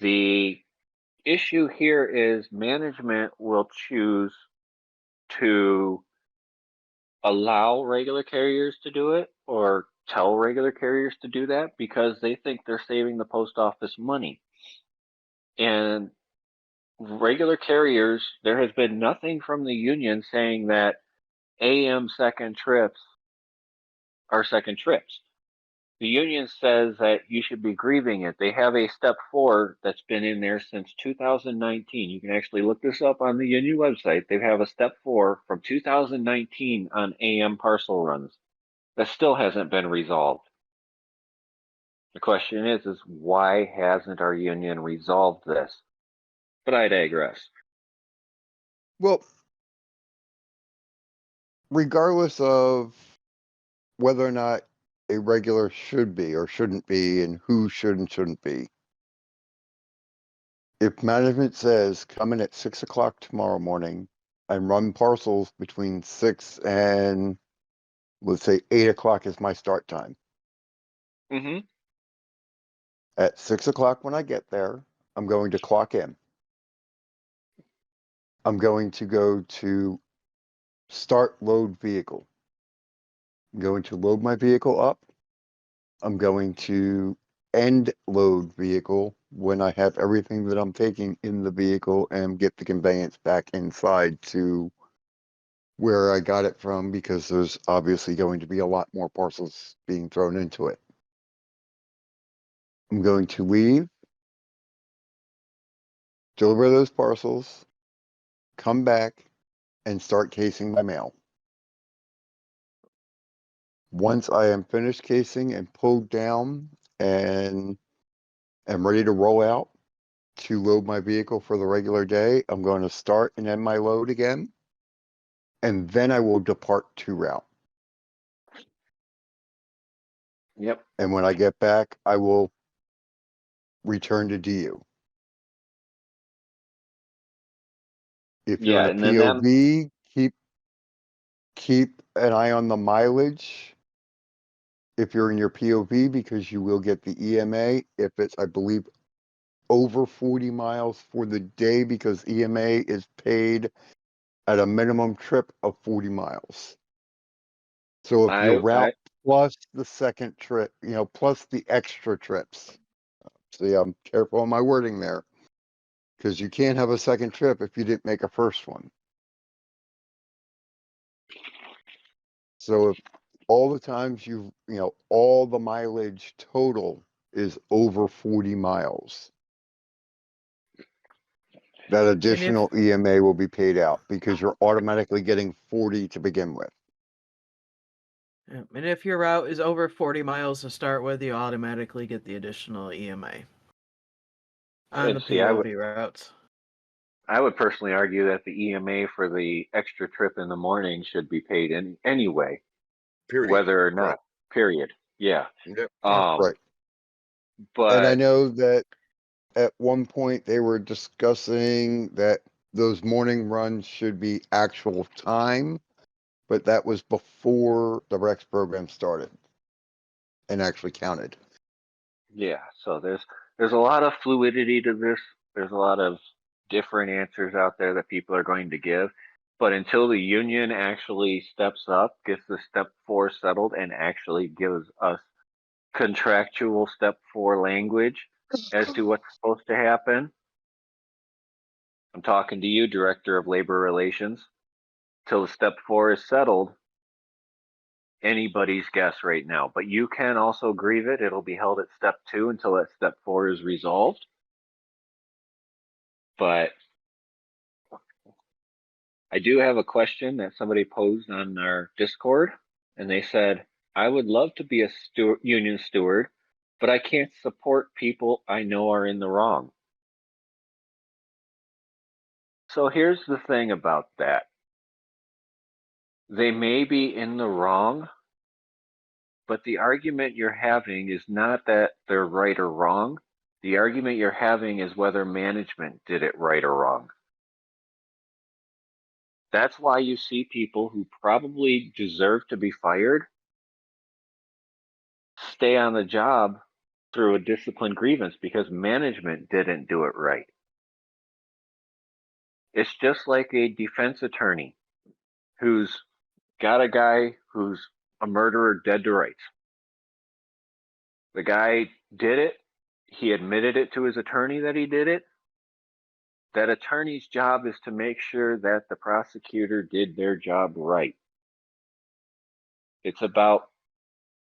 The issue here is management will choose to allow regular carriers to do it or tell regular carriers to do that because they think they're saving the post office money. And regular carriers, there has been nothing from the union saying that AM second trips are second trips. The union says that you should be grieving it. They have a step 4 that's been in there since 2019. You can actually look this up on the union website. They have a step 4 from 2019 on AM parcel runs that still hasn't been resolved. The question is why hasn't our union resolved this? But I digress. Well, regardless of whether or not a regular should be or shouldn't be and who should and shouldn't be, if management says come in at 6 o'clock tomorrow morning and run parcels between 6 and let's say 8 o'clock is my start time. Mm-hmm. At 6 o'clock when I get there, I'm going to clock in. I'm going to go to start load vehicle. I'm going to load my vehicle up. I'm going to end load vehicle when I have everything that I'm taking in the vehicle and get the conveyance back inside to where I got it from, because there's obviously going to be a lot more parcels being thrown into it. I'm going to leave, deliver those parcels, come back, and start casing my mail. Once I am finished casing and pulled down and am ready to roll out to load my vehicle for the regular day, I'm going to start and end my load again, and then I will depart to route. Yep. And when I get back, I will return to DU. If you're in a And then that, POV, keep an eye on the mileage. If you're in your POV, because you will get the EMA if it's, I believe, over 40 miles for the day, because EMA is paid at a minimum trip of 40 miles. So if your route plus the second trip, plus the extra trips. See, I'm careful on my wording there, because you can't have a second trip if you didn't make a first one. So if all the times all the mileage total is over 40 miles, that additional EMA will be paid out, because you're automatically getting 40 to begin with. And if your route is over 40 miles to start with, you automatically get the additional EMA on the POV routes. I would personally argue that the EMA for the extra trip in the morning should be paid anyway, Period. whether or not. Right. Period. Yeah. Yep. Right. But and I know that at one point they were discussing that those morning runs should be actual time, but that was before the Rex program started and actually counted. Yeah, so there's a lot of fluidity to this. There's a lot of different answers out there that people are going to give. But until the union actually steps up, gets the step 4 settled, and actually gives us contractual step 4 language as to what's supposed to happen, I'm talking to you, Director of Labor Relations. Till the step 4 is settled, anybody's guess right now. But you can also grieve it. It'll be held at step 2 until that step 4 is resolved. But I do have a question that somebody posed on our Discord, and they said, I would love to be a union steward, but I can't support people I know are in the wrong. So here's the thing about that. They may be in the wrong, but the argument you're having is not that they're right or wrong. The argument you're having is whether management did it right or wrong. That's why you see people who probably deserve to be fired stay on the job through a disciplined grievance because management didn't do it right. It's just like a defense attorney who's got a guy who's a murderer dead to rights. The guy did it. He admitted it to his attorney that he did it. That attorney's job is to make sure that the prosecutor did their job right. It's about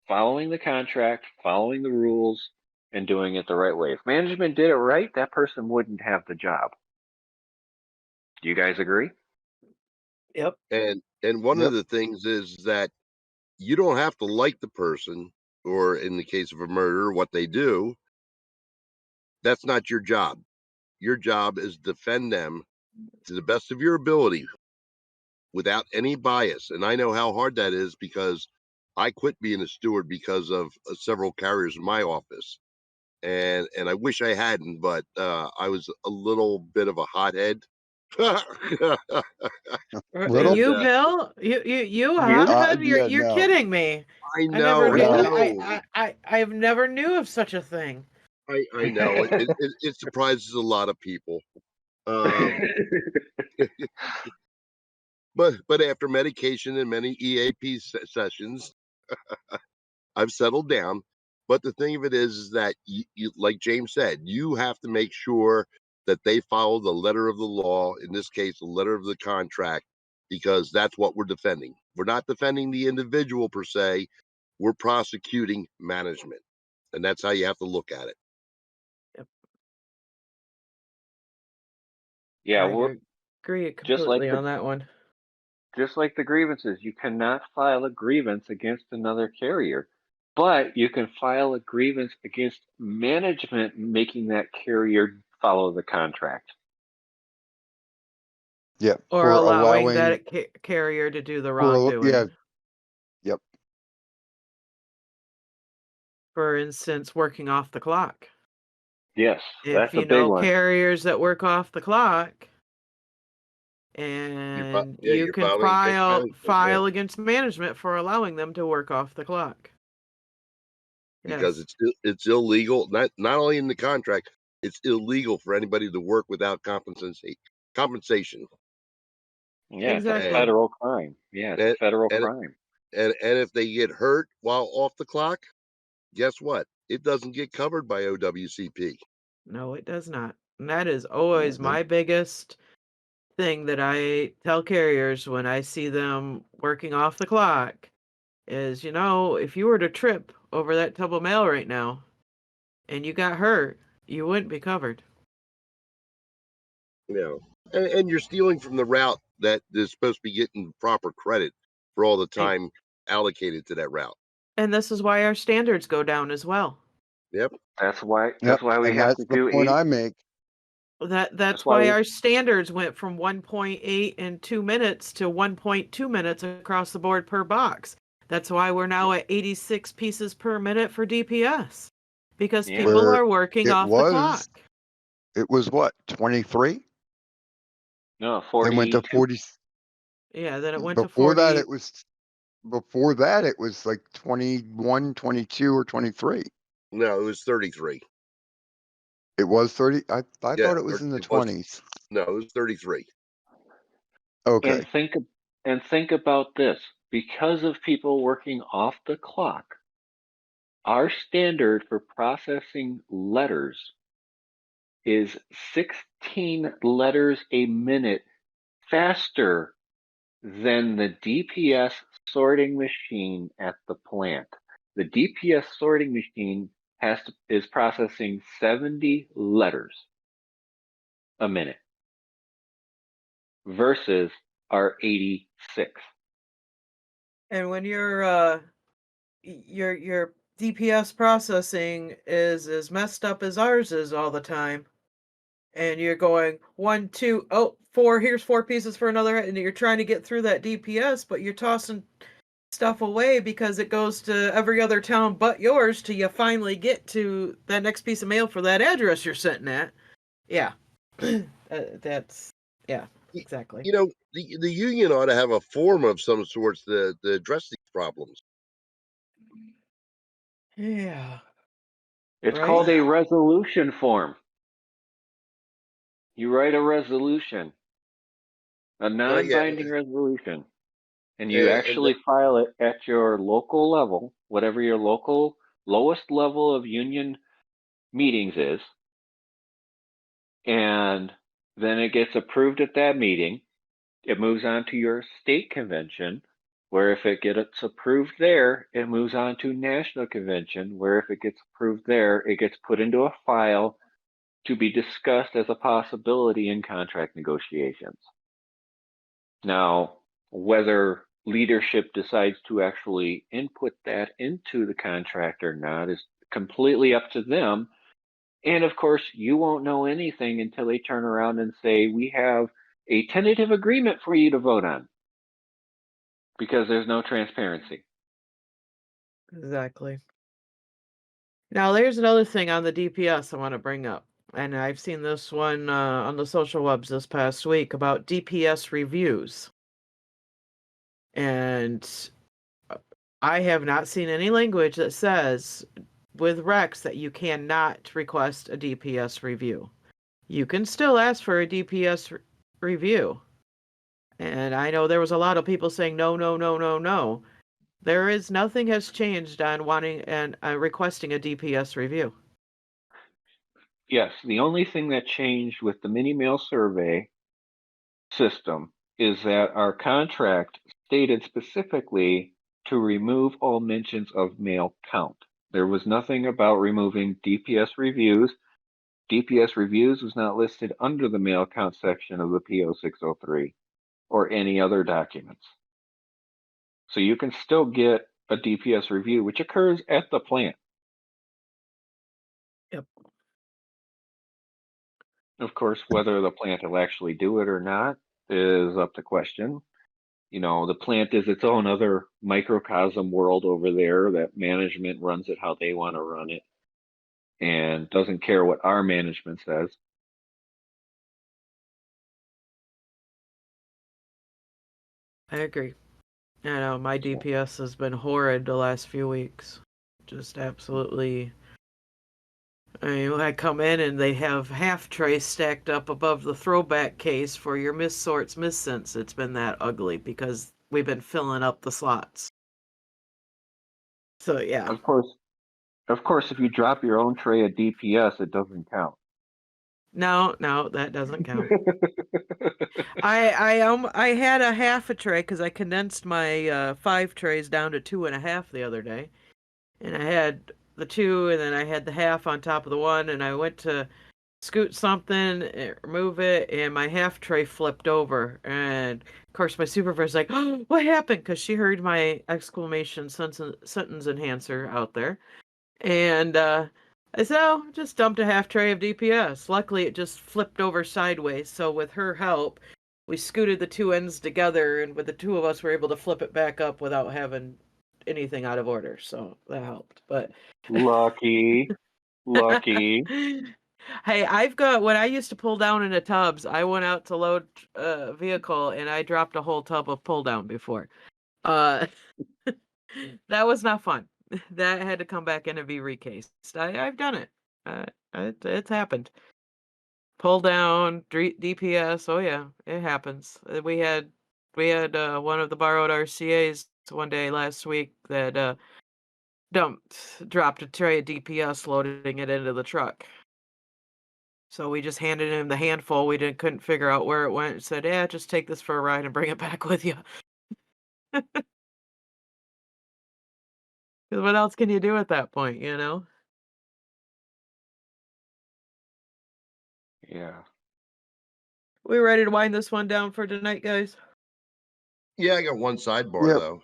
following the contract, following the rules, and doing it the right way. If management did it right, that person wouldn't have the job. Do you guys agree? Yep. And one Yep. of the things is that you don't have to like the person, or in the case of a murder, what they do. That's not your job. Your job is defend them to the best of your ability without any bias. And I know how hard that is because I quit being a steward because of several carriers in my office. And I wish I hadn't, but I was a little bit of a hothead. Little? You, And Bill? You a You? hothead? Yeah, You're no. kidding me. I I never know, knew. I No. know, I've never knew of such a thing. I know. It surprises a lot of people. But after medication and many EAP sessions, I've settled down. But the thing of it is that you, like James said, you have to make sure that they follow the letter of the law. In this case, the letter of the contract, because that's what we're defending. We're not defending the individual per se. We're prosecuting management, and that's how you have to look at it. Yeah, I agree just like completely on that one. just like the grievances, you cannot file a grievance against another carrier, but you can file a grievance against management making that carrier follow the contract. Yeah. Or For allowing allowing, that carrier to do the wrongdoing. yeah. Yep. For instance, working off the clock. Yes, If that's a you big know one. carriers that work off the clock, and you You're can filing against management. Yeah, file against management for allowing them to work off the clock. because Yes. it's illegal. Not only in the contract, it's illegal for anybody to work without compensation. Yeah, it's a Exactly. federal crime. Yeah, it's a And federal and crime. and if they get hurt while off the clock, guess what? It doesn't get covered by OWCP. No, it does not. And that is always Nope. my biggest thing that I tell carriers when I see them working off the clock is, if you were to trip over that tub of mail right now and you got hurt, you wouldn't be covered. You know, and you're stealing from the route that is supposed to be getting proper credit for all the And, time allocated to that route. and this is why our standards go down as well. Yep. That's why Yep. we And have that's to the do point 8. I make. That's That's why why we, our standards went from 1.8 in 2 minutes to 1.2 minutes across the board per box. That's why we're now at 86 pieces per minute for DPS. Because Yeah. people Where are working it off the clock. was what, 23? no, Then went to 42. 40. Yeah, then it went to Before 40. that, it was like 21, 22, or 23. No, it was 33. It was 30. I Yeah, thought it was in the it was. 20s. No, it was 33. Okay. And think about this. Because of people working off the clock, our standard for processing letters is 16 letters a minute faster than the DPS sorting machine at the plant. The DPS sorting machine is processing 70 letters a minute versus our 86. And when your DPS processing is as messed up as ours is all the time, and you're going 1, 2, oh, 4, here's 4 pieces for another, and you're trying to get through that DPS, but you're tossing stuff away because it goes to every other town but yours till you finally get to that next piece of mail for that address you're sitting at. Yeah. That's, yeah, exactly. You know, the union ought to have a form of some sorts to address these problems. Yeah. It's Right? called a resolution form. You write a resolution. A non-binding resolution. And you and actually file it at your local level, whatever your local lowest level of union meetings is. And then it gets approved at that meeting. It moves on to your state convention, where if it gets approved there, it moves on to national convention, where if it gets approved there, it gets put into a file to be discussed as a possibility in contract negotiations. Now, whether leadership decides to actually input that into the contract or not is completely up to them. And of course, you won't know anything until they turn around and say, we have a tentative agreement for you to vote on, because there's no transparency. Exactly. Now, there's another thing on the DPS I want to bring up. And I've seen this one on the social webs this past week about DPS reviews. And I have not seen any language that says with Rex that you cannot request a DPS review. You can still ask for a DPS review. And I know there was a lot of people saying no, no, no, no, no. There is nothing has changed on wanting and requesting a DPS review. Yes, the only thing that changed with the mini mail survey system is that our contract stated specifically to remove all mentions of mail count. There was nothing about removing DPS reviews. DPS reviews was not listed under the mail count section of the PO 603 or any other documents. So you can still get a DPS review, which occurs at the plant. Yep. Of course, whether the plant will actually do it or not is up to question. You know, the plant is its own other microcosm world over there that management runs it how they want to run it and doesn't care what our management says. I agree. I know my DPS has been horrid the last few weeks. Just absolutely. I mean, I come in and they have half trays stacked up above the throwback case for your missorts, missents. It's been that ugly because we've been filling up the slots. So yeah. Of course, if you drop your own tray of DPS, it doesn't count. No, that doesn't count. I had a half a tray because I condensed my 5 trays down to 2.5 the other day, and I had the 2, and then I had the half on top of the 1, and I went to scoot something, remove it, and my half tray flipped over, and of course my supervisor's like, "Oh, what happened?" Because she heard my exclamation sentence enhancer out there, and I said, "Oh, just dumped a half tray of DPS." Luckily, it just flipped over sideways, so with her help, we scooted the 2 ends together, and with the 2 of us, we were able to flip it back up without having anything out of order, so that helped. But Lucky. Hey, I've got when I used to pull down into tubs, I went out to load a vehicle and I dropped a whole tub of pull down before. Uh, that was not fun. That had to come back in and be recased. I've done it. It's happened. Pull down, DPS. Oh yeah, it happens. We had one of the borrowed RCAs one day last week that dropped a tray of DPS, loading it into the truck. So we just handed him the handful. We couldn't figure out where it went. Said, "Yeah, just take this for a ride and bring it back with you." Because what else can you do at that point, you know? Yeah. We ready to wind this one down for tonight, guys? Yeah, I got one sidebar Yep. though.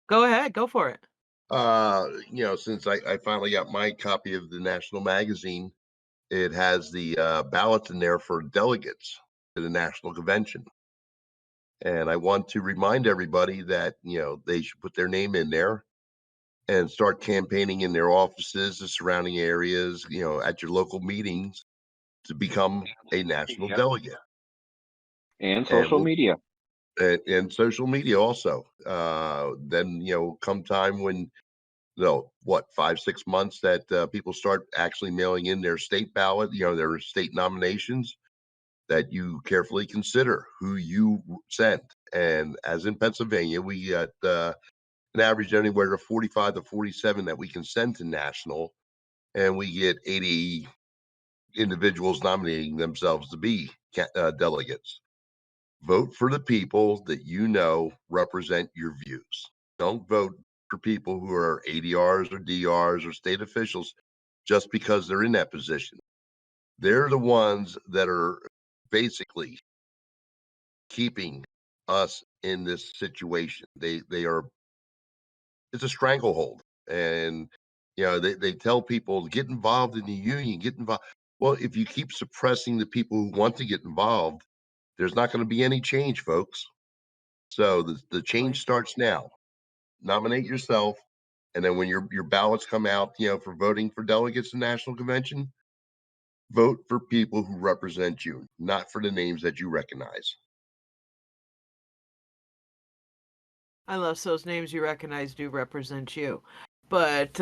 Go ahead, go for it. Since I finally got my copy of the National Magazine, it has the ballots in there for delegates to the National Convention. And I want to remind everybody that, they should put their name in there and start campaigning in their offices, the surrounding areas, at your local meetings to become a national delegate. And social media. And social media also. Then, come time when, 5-6 months that people start actually mailing in their state ballot, their state nominations. that you carefully consider who you send. And as in Pennsylvania, we got an average anywhere to 45 to 47 that we can send to national, and we get 80 individuals nominating themselves to be delegates. Vote for the people that you know represent your views. Don't vote for people who are ADRs or DRs or state officials just because they're in that position. They're the ones that are basically keeping us in this situation. They are, it's a stranglehold. And they tell people, get involved in the union, get involved. Well, if you keep suppressing the people who want to get involved, there's not going to be any change, folks. So the change starts now. Nominate yourself, and then when your ballots come out, for voting for delegates to national convention, vote for people who represent you, not for the names that you recognize. Unless those names you recognize do represent you. But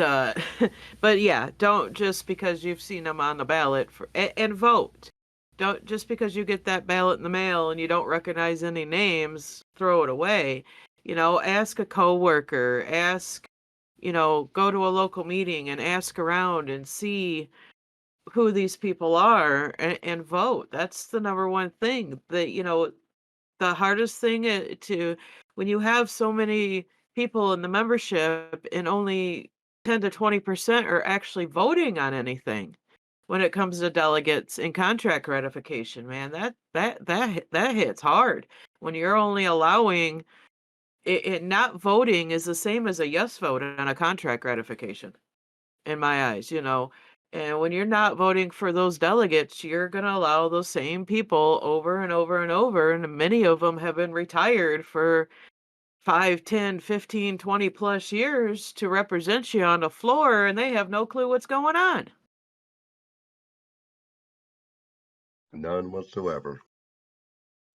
but yeah, don't just because you've seen them on the ballot and vote. Don't just because you get that ballot in the mail and you don't recognize any names, throw it away. Ask a coworker, go to a local meeting and ask around and see who these people are and vote. That's the number one thing. The hardest thing when you have so many people in the membership and only 10 to 20% are actually voting on anything when it comes to delegates and contract ratification, man, that hits hard when you're only allowing it. Not voting is the same as a yes vote on a contract ratification in my eyes. And when you're not voting for those delegates, you're going to allow those same people over and over and over. And many of them have been retired for 5, 10, 15, 20 plus years to represent you on the floor, and they have no clue what's going on. None whatsoever.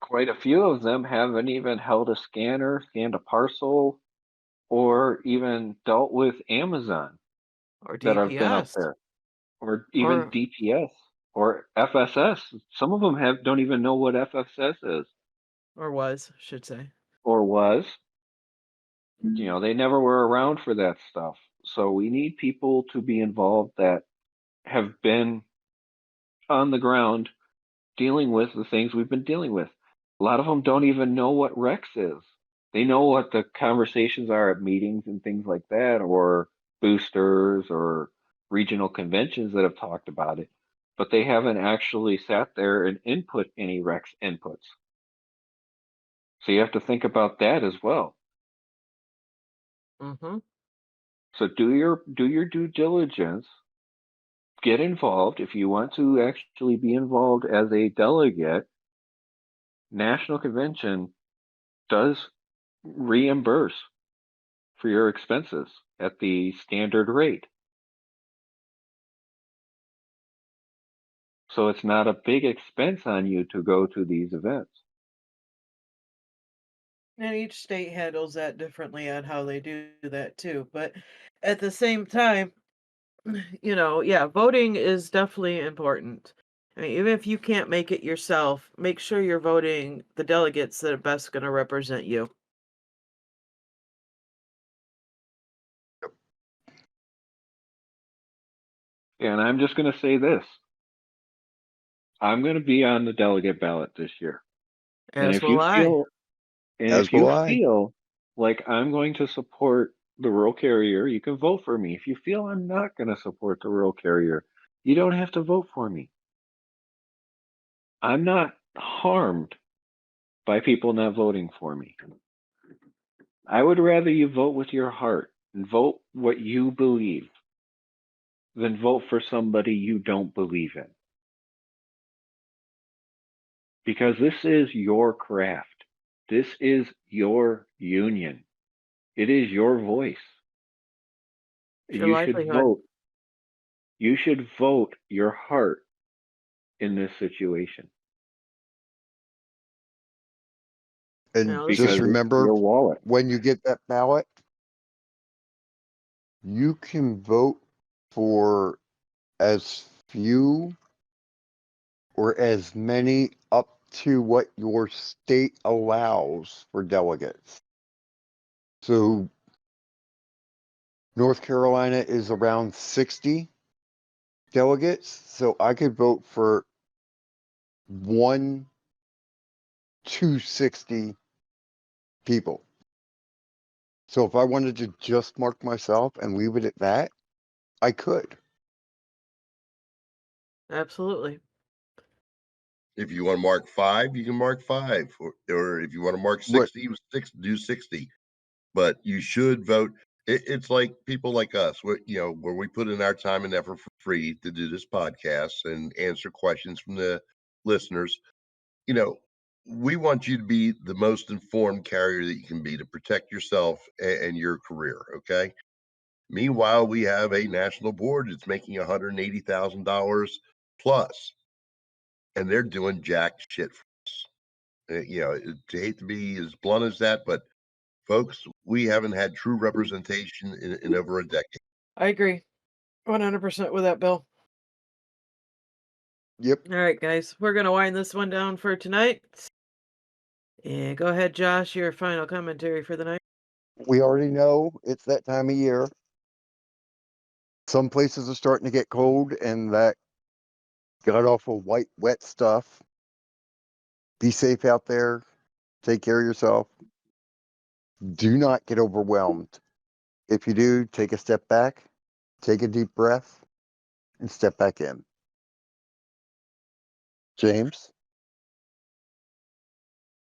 Quite a few of them haven't even held a scanner, scanned a parcel, or even dealt with Amazon Or that have been up DPS. there, or even DPS or FSS. Some of them don't even know what FSS is Or was, should say. or was. They never were around for that stuff. So we need people to be involved that have been on the ground dealing with the things we've been dealing with. A lot of them don't even know what Rex is. They know what the conversations are at meetings and things like that, or boosters or regional conventions that have talked about it, but they haven't actually sat there and input any Rex inputs. So you have to think about that as well. Mm-hmm. So do your due diligence. Get involved if you want to actually be involved as a delegate. National convention does reimburse for your expenses at the standard rate. So it's not a big expense on you to go to these events. And each state handles that differently on how they do that too. But at the same time, yeah, voting is definitely important. I mean, even if you can't make it yourself, make sure you're voting the delegates that are best going to represent you. And I'm just going to say this. I'm going to be on the delegate ballot this year. And As will I. If you feel like I'm going to support the rural carrier, you can vote for me. If you feel I'm not going to support the rural carrier, you don't have to vote for me. I'm not harmed by people not voting for me. I would rather you vote with your heart and vote what you believe than vote for somebody you don't believe in. Because this is your craft. This is your union. It is your voice. Your You should livelihood. vote. You should vote your heart in this situation. And Because just it's remember, your wallet. when you get that ballot, you can vote for as few or as many up to what your state allows for delegates. So North Carolina is around 60 delegates, so I could vote for 1 to 60 people. So if I wanted to just mark myself and leave it at that, I could. Absolutely. If you want to mark 5, you can mark 5, or if you want to mark Right. 60, do 60. But you should vote. It's like people like us, where we put in our time and effort for free to do this podcast and answer questions from the listeners. We want you to be the most informed carrier that you can be to protect yourself and your career. Okay. Meanwhile, we have a national board that's making $180,000 plus, and they're doing jack shit for us. To hate to be as blunt as that, but folks, we haven't had true representation in over a decade. I agree 100% with that, Bill. Yep. All right, guys, we're going to wind this one down for tonight. And go ahead, Josh, your final commentary for the night. We already know it's that time of year. Some places are starting to get cold, and that god awful white, wet stuff. Be safe out there. Take care of yourself. Do not get overwhelmed. If you do, take a step back, take a deep breath, and step back in. James?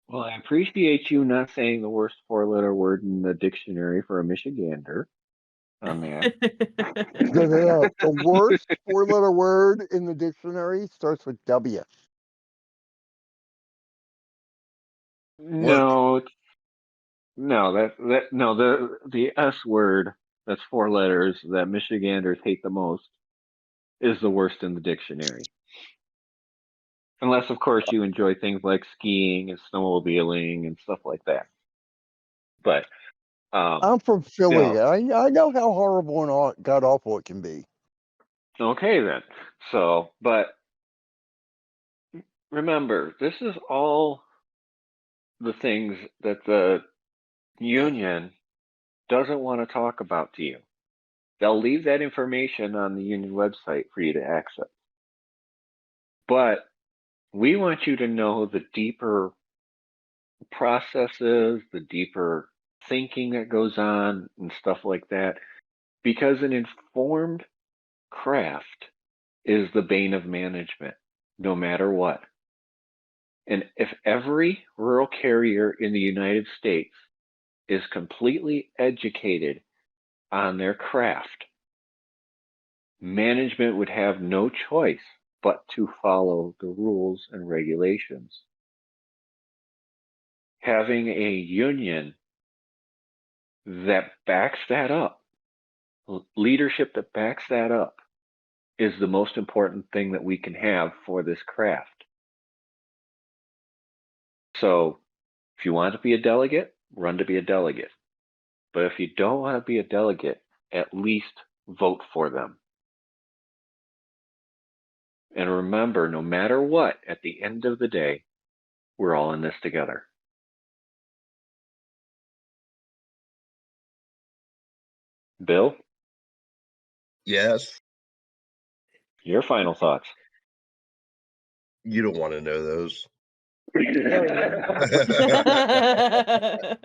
Well, I appreciate you not saying the worst 4-letter word in the dictionary for a Michigander on that. No. The worst 4-letter word in the dictionary starts with W. No, the S word that's 4 letters that Michiganders hate the most is the worst in the dictionary. Unless, of course, you enjoy things like skiing and snowmobiling and stuff like that. But I'm from Philly. I know how horrible and god awful it can be. Okay, then. So, but remember, this is all the things that the union doesn't want to talk about to you. They'll leave that information on the union website for you to access. But we want you to know the deeper processes, the deeper thinking that goes on and stuff like that, because an informed craft is the bane of management, no matter what. And if every rural carrier in the United States is completely educated on their craft, management would have no choice but to follow the rules and regulations. Having a union that backs that up, leadership that backs that up, is the most important thing that we can have for this craft. So if you want to be a delegate, run to be a delegate. But if you don't want to be a delegate, at least vote for them. And remember, no matter what, at the end of the day, we're all in this together. Bill? Yes. Your final thoughts. You don't want to know those.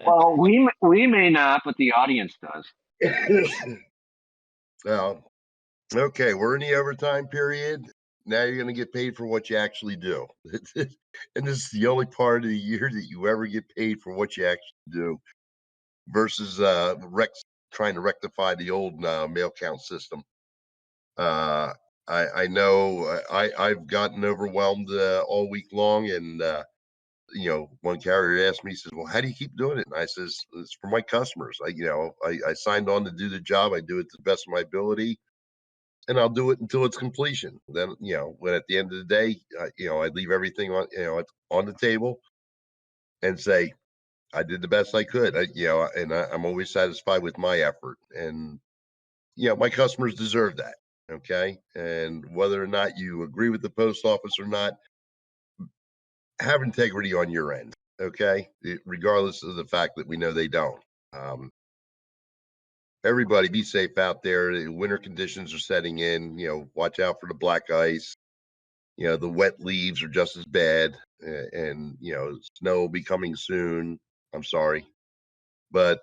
Well, we may not, but the audience does. Well, okay, we're in the overtime period. Now you're going to get paid for what you actually do. And this is the only part of the year that you ever get paid for what you actually do versus trying to rectify the old mail count system. I know I've gotten overwhelmed all week long, and one carrier asked me, he says, "Well, how do you keep doing it?" And I says, "It's for my customers. I signed on to do the job. I do it to the best of my ability, and I'll do it until its completion. Then, when at the end of the day, I leave everything on the table and say, I did the best I could. I'm always satisfied with my effort, and my customers deserve that. Okay, and whether or not you agree with the post office or not, have integrity on your end, okay? Regardless of the fact that we know they don't. Everybody be safe out there. The winter conditions are setting in. Watch out for the black ice. The wet leaves are just as bad, and snow will be coming soon. I'm sorry, but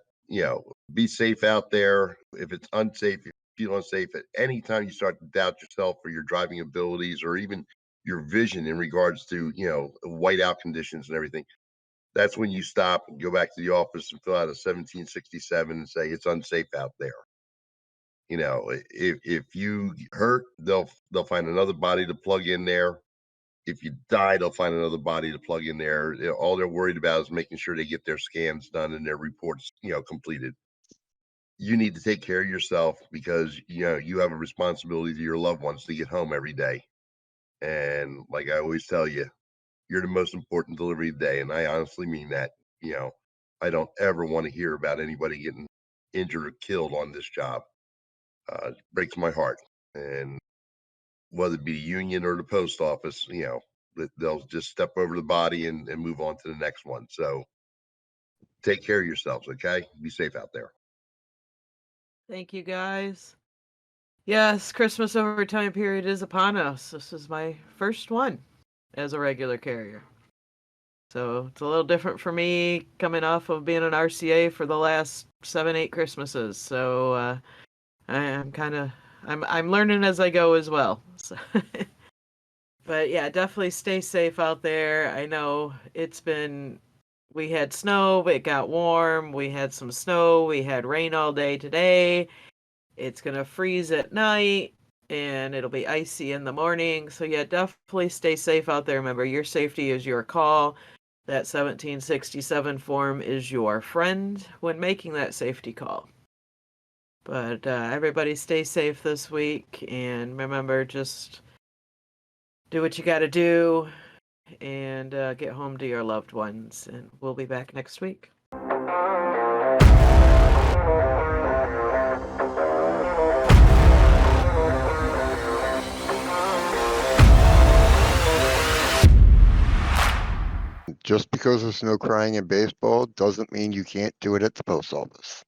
be safe out there. If it's unsafe, if you feel unsafe at any time, you start to doubt yourself or your driving abilities or even your vision in regards to whiteout conditions and everything. That's when you stop and go back to the office and fill out a 1767 and say it's unsafe out there. If you hurt, they'll find another body to plug in there. If you die, they'll find another body to plug in there. All they're worried about is making sure they get their scans done and their reports, completed. You need to take care of yourself because you have a responsibility to your loved ones to get home every day. And like I always tell you, you're the most important delivery of the day, and I honestly mean that. I don't ever want to hear about anybody getting injured or killed on this job. It breaks my heart. And whether it be the union or the post office, they'll just step over the body and move on to the next one. So take care of yourselves, okay? Be safe out there. Thank you, guys. Yes, Christmas overtime period is upon us. This is my first one as a regular carrier. So it's a little different for me coming off of being an RCA for the last 7-8 Christmases. So I'm learning as I go as well. So but yeah, definitely stay safe out there. I know we had snow, but it got warm. We had some snow. We had rain all day today. It's going to freeze at night and it'll be icy in the morning. So yeah, definitely stay safe out there. Remember, your safety is your call. That 1767 form is your friend when making that safety call. But everybody stay safe this week. And remember, just do what you got to do and get home to your loved ones. And we'll be back next week. Just because there's no crying in baseball doesn't mean you can't do it at the post office.